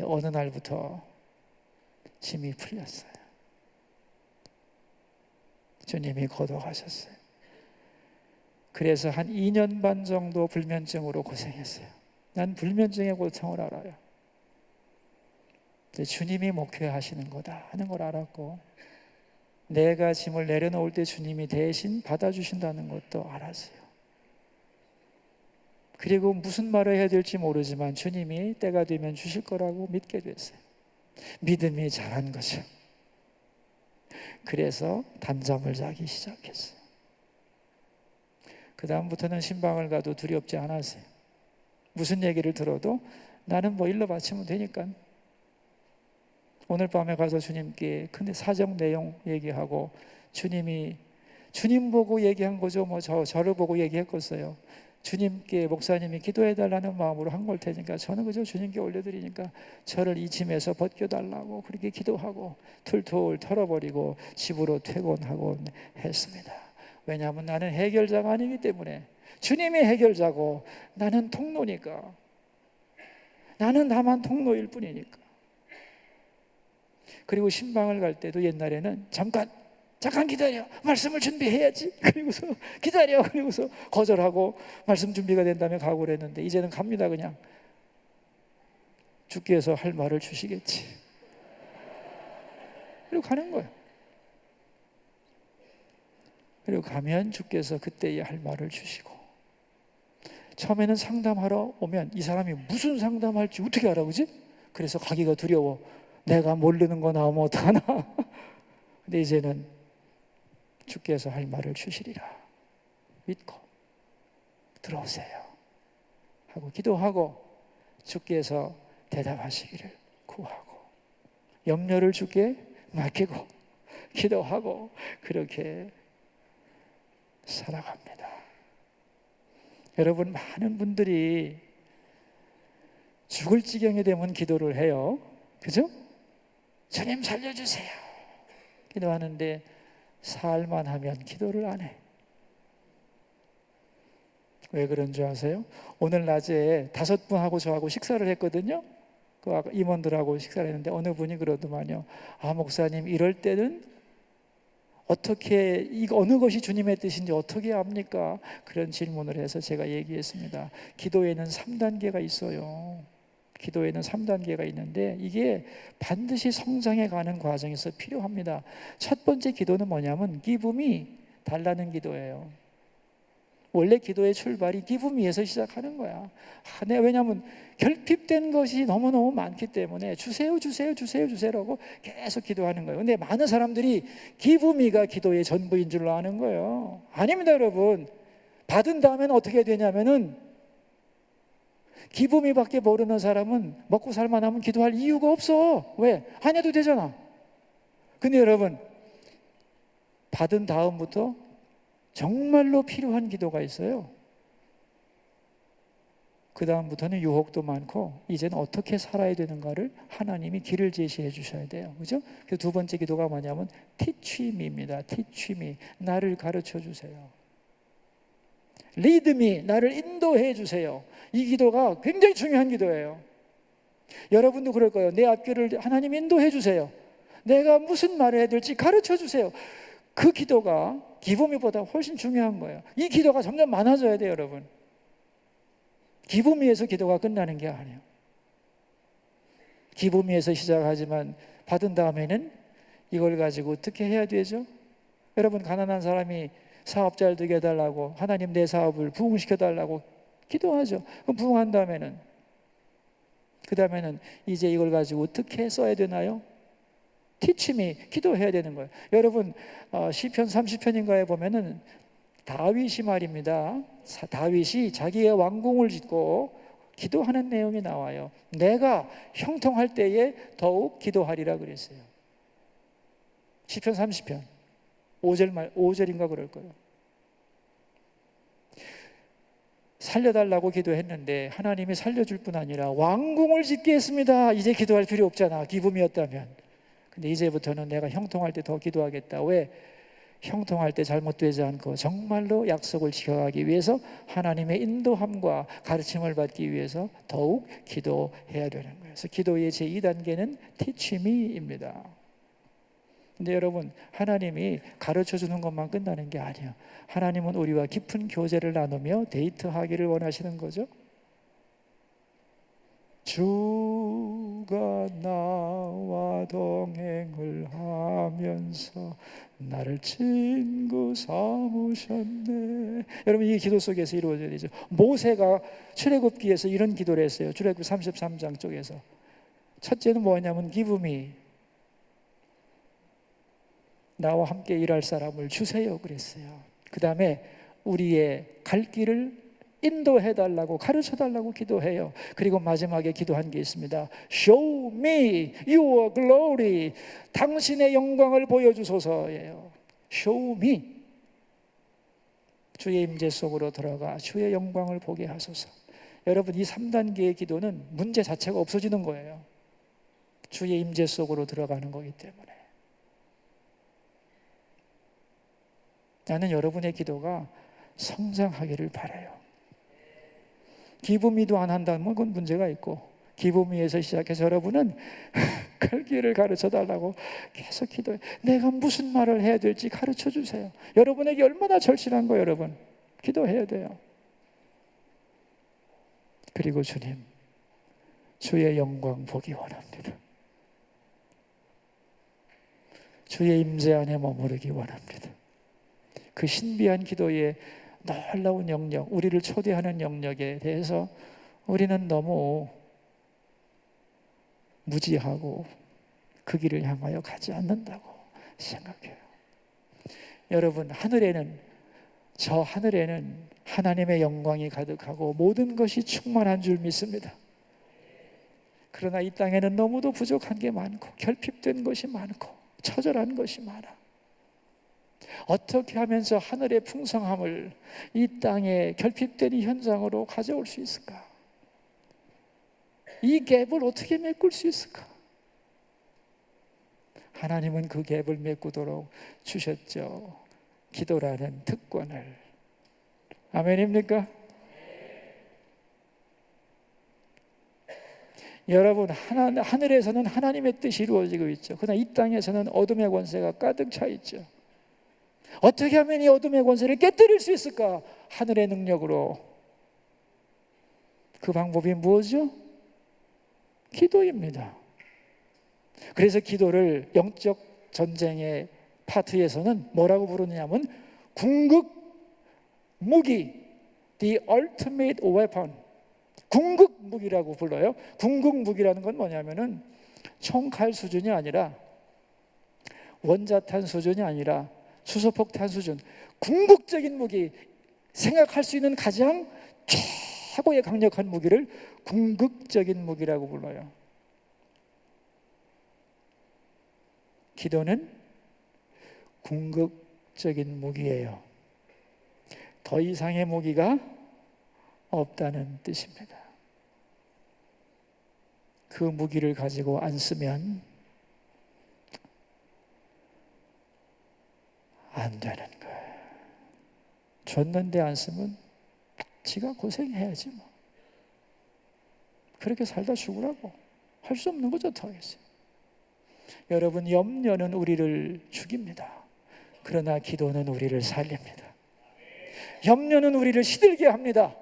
Speaker 1: 어느 날부터 짐이 풀렸어요. 주님이 거둬가셨어요. 그래서 한 2년 반 정도 불면증으로 고생했어요. 난 불면증의 고통을 알아요. 주님이 목회하시는 거다 하는 걸 알았고, 내가 짐을 내려놓을 때 주님이 대신 받아주신다는 것도 알았어요. 그리고 무슨 말을 해야 될지 모르지만 주님이 때가 되면 주실 거라고 믿게 됐어요. 믿음이 자란 거죠. 그래서 단잠을 자기 시작했어요. 그 다음부터는 신방을 가도 두렵지 않았어요. 무슨 얘기를 들어도 나는 뭐 일러 바치면 되니까. 오늘 밤에 가서 주님께 근데 사정 내용 얘기하고, 주님 보고 얘기한 거죠. 뭐 저를 보고 얘기했겠어요. 주님께 목사님이 기도해달라는 마음으로 한 걸 테니까 저는 그저 주님께 올려드리니까 저를 이 짐에서 벗겨달라고 그렇게 기도하고 툴툴 털어버리고 집으로 퇴근하고 했습니다. 왜냐하면 나는 해결자가 아니기 때문에. 주님이 해결자고 나는 통로니까. 나는 다만 통로일 뿐이니까. 그리고 신방을 갈 때도 옛날에는 잠깐 기다려, 말씀을 준비해야지. 그리고서 기다려, 그리고서 거절하고 말씀 준비가 된다면 가고 그랬는데 이제는 갑니다. 그냥 주께서 할 말을 주시겠지. 그리고 가는 거예요. 그리고 가면 주께서 그때에 할 말을 주시고, 처음에는 상담하러 오면 이 사람이 무슨 상담할지 어떻게 알아, 그지? 그래서 가기가 두려워. 내가 모르는 거 나오면 어떡하나. 근데 이제는 주께서 할 말을 주시리라 믿고 들어오세요 하고 기도하고 주께서 대답하시기를 구하고 염려를 주께 맡기고 기도하고 그렇게 살아갑니다. 여러분, 많은 분들이 죽을 지경이 되면 기도를 해요. 그죠? 주님 살려주세요 기도하는데 살만 하면 기도를 안 해. 왜 그런 줄 아세요? 오늘 낮에 5분하고 저하고 식사를 했거든요. 그 아까 임원들하고 식사를 했는데 어느 분이 그러더만요. 아, 목사님 이럴 때는 어떻게 이거 어느 것이 주님의 뜻인지 어떻게 압니까? 그런 질문을 해서 제가 얘기했습니다. 기도에는 3단계가 있어요. 기도에는 3단계가 있는데 이게 반드시 성장해 가는 과정에서 필요합니다. 첫 번째 기도는 뭐냐면 기쁨이 달라는 기도예요. 원래 기도의 출발이 기쁨에서 시작하는 거야. 왜냐하면 결핍된 것이 너무너무 많기 때문에 주세요, 주세요, 주세요, 주세요라고 계속 기도하는 거예요. 근데 많은 사람들이 기쁨이가 기도의 전부인 줄로 아는 거예요. 아닙니다, 여러분. 받은 다음에는 어떻게 되냐면은 기쁨이밖에 모르는 사람은 먹고 살만하면 기도할 이유가 없어. 왜? 안 해도 되잖아. 근데 여러분, 받은 다음부터 정말로 필요한 기도가 있어요. 그 다음부터는 유혹도 많고 이제는 어떻게 살아야 되는가를 하나님이 길을 제시해 주셔야 돼요. 그죠? 그 두 번째 기도가 뭐냐면 teach me입니다. teach me. 나를 가르쳐 주세요. lead me. 나를 인도해 주세요. 이 기도가 굉장히 중요한 기도예요. 여러분도 그럴 거예요. 내 앞길을 하나님 인도해 주세요. 내가 무슨 말을 해야 될지 가르쳐 주세요. 그 기도가 기쁨이보다 훨씬 중요한 거예요. 이 기도가 점점 많아져야 돼요, 여러분. 기쁨이에서 기도가 끝나는 게 아니에요. 기쁨이에서 시작하지만 받은 다음에는 이걸 가지고 어떻게 해야 되죠? 여러분, 가난한 사람이 사업 잘 되게 해달라고, 하나님 내 사업을 부흥시켜달라고 기도하죠. 그럼 부흥한 다음에는, 그 다음에는 이제 이걸 가지고 어떻게 써야 되나요? 티침이 기도해야 되는 거예요. 여러분, 시편 30편인가에 보면은 다윗이 말입니다. 다윗이 자기의 왕궁을 짓고 기도하는 내용이 나와요. 내가 형통할 때에 더욱 기도하리라 그랬어요. 시편 30편 5절인가 그럴 거예요. 살려달라고 기도했는데 하나님이 살려줄 뿐 아니라 왕궁을 짓게 했습니다. 이제 기도할 필요 없잖아, 기쁨이었다면. 근데 이제부터는 내가 형통할 때 더 기도하겠다. 왜? 형통할 때 잘못되지 않고 정말로 약속을 지켜가기 위해서 하나님의 인도함과 가르침을 받기 위해서 더욱 기도해야 되는 거예요. 그래서 기도의 제2단계는 teachme입니다. 근데 여러분, 하나님이 가르쳐주는 것만 끝나는 게 아니에요. 하나님은 우리와 깊은 교제를 나누며 데이트하기를 원하시는 거죠. 주가 나와 동행을 하면서 나를 친구 삼으셨네. 여러분, 이 기도 속에서 이루어져야 되죠. 모세가 출애굽기에서 이런 기도를 했어요. 출애굽 33장 쪽에서. 첫째는 뭐냐면 기쁨이 나와 함께 일할 사람을 주세요 그랬어요. 그 다음에 우리의 갈 길을 인도해달라고, 가르쳐달라고 기도해요. 그리고 마지막에 기도한 게 있습니다. Show me your glory. 당신의 영광을 보여주소서예요. Show me. 주의 임재 속으로 들어가 주의 영광을 보게 하소서. 여러분, 이 3단계의 기도는 문제 자체가 없어지는 거예요. 주의 임재 속으로 들어가는 거기 때문에. 나는 여러분의 기도가 성장하기를 바라요. 기쁨이도 안 한다면 그건 문제가 있고, 기쁨이에서 시작해서 여러분은 갈 길을 가르쳐달라고 계속 기도해요. 내가 무슨 말을 해야 될지 가르쳐 주세요. 여러분에게 얼마나 절실한 거예요, 여러분. 기도해야 돼요. 그리고 주님, 주의 영광 보기 원합니다. 주의 임재 안에 머무르기 원합니다. 그 신비한 기도의 놀라운 영역, 우리를 초대하는 영역에 대해서 우리는 너무 무지하고 그 길을 향하여 가지 않는다고 생각해요. 여러분, 저 하늘에는 하나님의 영광이 가득하고 모든 것이 충만한 줄 믿습니다. 그러나 이 땅에는 너무도 부족한 게 많고 결핍된 것이 많고 처절한 것이 많아. 어떻게 하면서 하늘의 풍성함을 이 땅에 결핍된 이 현장으로 가져올 수 있을까? 이 갭을 어떻게 메꿀 수 있을까? 하나님은 그 갭을 메꾸도록 주셨죠. 기도라는 특권을. 아멘입니까? 여러분, 하늘에서는 하나님의 뜻이 이루어지고 있죠. 그러나 이 땅에서는 어둠의 권세가 가득 차 있죠. 어떻게 하면 이 어둠의 권세를 깨뜨릴 수 있을까? 하늘의 능력으로. 그 방법이 무엇이죠? 기도입니다. 그래서 기도를 영적 전쟁의 파트에서는 뭐라고 부르냐면 궁극 무기, the ultimate weapon, 궁극 무기라고 불러요. 궁극 무기라는 건 뭐냐면은 총칼 수준이 아니라 원자탄 수준이 아니라 수소폭탄 수준, 궁극적인 무기, 생각할 수 있는 가장 최고의 강력한 무기를 궁극적인 무기라고 불러요. 기도는 궁극적인 무기예요. 더 이상의 무기가 없다는 뜻입니다. 그 무기를 가지고 안 쓰면 안 되는 거예요. 줬는데 안 쓰면 지가 고생해야지 뭐. 그렇게 살다 죽으라고. 할 수 없는 거죠, 어떡하겠어요. 여러분, 염려는 우리를 죽입니다. 그러나 기도는 우리를 살립니다. 염려는 우리를 시들게 합니다.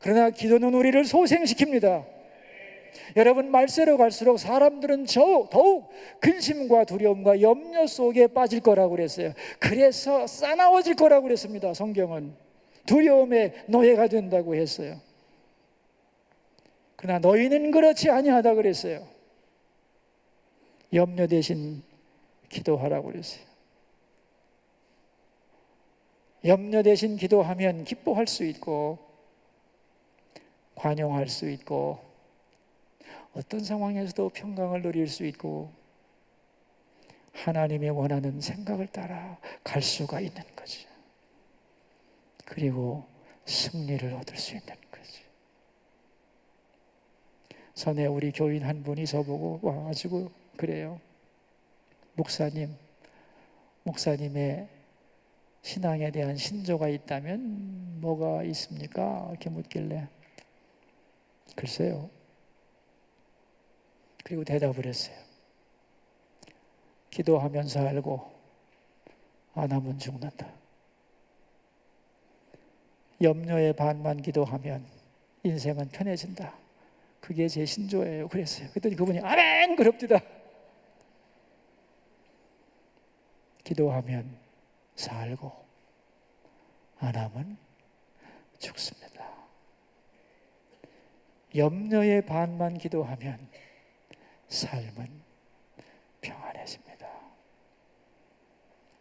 Speaker 1: 그러나 기도는 우리를 소생시킵니다. 여러분, 말세로 갈수록 사람들은 더욱 근심과 두려움과 염려 속에 빠질 거라고 그랬어요. 그래서 싸나워질 거라고 그랬습니다. 성경은 두려움의 노예가 된다고 했어요. 그러나 너희는 그렇지 아니하다 그랬어요. 염려 대신 기도하라고 그랬어요. 염려 대신 기도하면 기뻐할 수 있고 관용할 수 있고 어떤 상황에서도 평강을 누릴 수 있고 하나님의 원하는 생각을 따라 갈 수가 있는 거죠. 그리고 승리를 얻을 수 있는 거죠. 전에 우리 교인 한 분이 저보고 와가지고 그래요. 목사님의 신앙에 대한 신조가 있다면 뭐가 있습니까? 이렇게 묻길래 글쎄요. 그리고 대답을 했어요. 기도하면서 알고 안 하면 죽는다. 염려의 반만 기도하면 인생은 편해진다. 그게 제 신조예요. 그랬어요. 그랬더니 그분이 아멘! 그럽디다. 기도하면 살고 안 하면 죽습니다. 염려의 반만 기도하면 삶은 평안해집니다.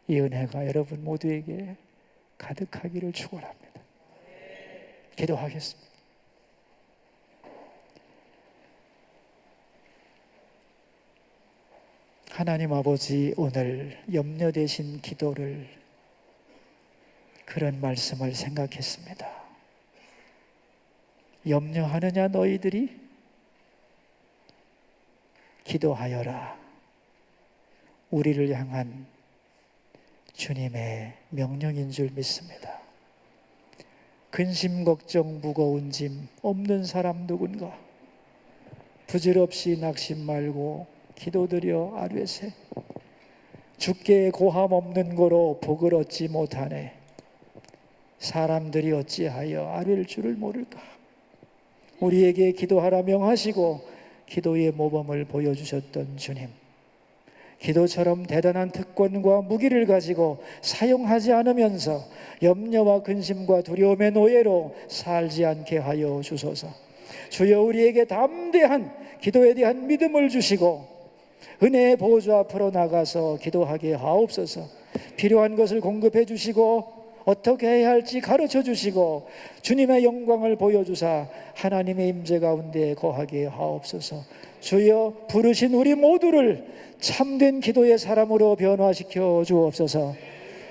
Speaker 1: 이 은혜가 여러분 모두에게 가득하기를 축원합니다. 기도하겠습니다. 하나님 아버지, 오늘 염려 대신 기도를 그런 말씀을 생각했습니다. 염려하느냐 너희들이? 기도하여라. 우리를 향한 주님의 명령인 줄 믿습니다. 근심, 걱정, 무거운 짐 없는 사람 누군가? 부질없이 낙심 말고 기도드려 아뢰세. 주께 고함 없는 거로 복을 얻지 못하네. 사람들이 어찌하여 아뢰를 줄을 모를까? 우리에게 기도하라 명하시고 기도의 모범을 보여주셨던 주님, 기도처럼 대단한 특권과 무기를 가지고 사용하지 않으면서 염려와 근심과 두려움의 노예로 살지 않게 하여 주소서. 주여, 우리에게 담대한 기도에 대한 믿음을 주시고 은혜의 보좌 앞으로 나가서 기도하게 하옵소서. 필요한 것을 공급해 주시고 어떻게 해야 할지 가르쳐 주시고 주님의 영광을 보여주사 하나님의 임재 가운데 거하게 하옵소서. 주여, 부르신 우리 모두를 참된 기도의 사람으로 변화시켜 주옵소서.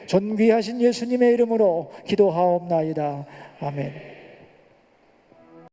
Speaker 1: 존귀하신 예수님의 이름으로 기도하옵나이다. 아멘.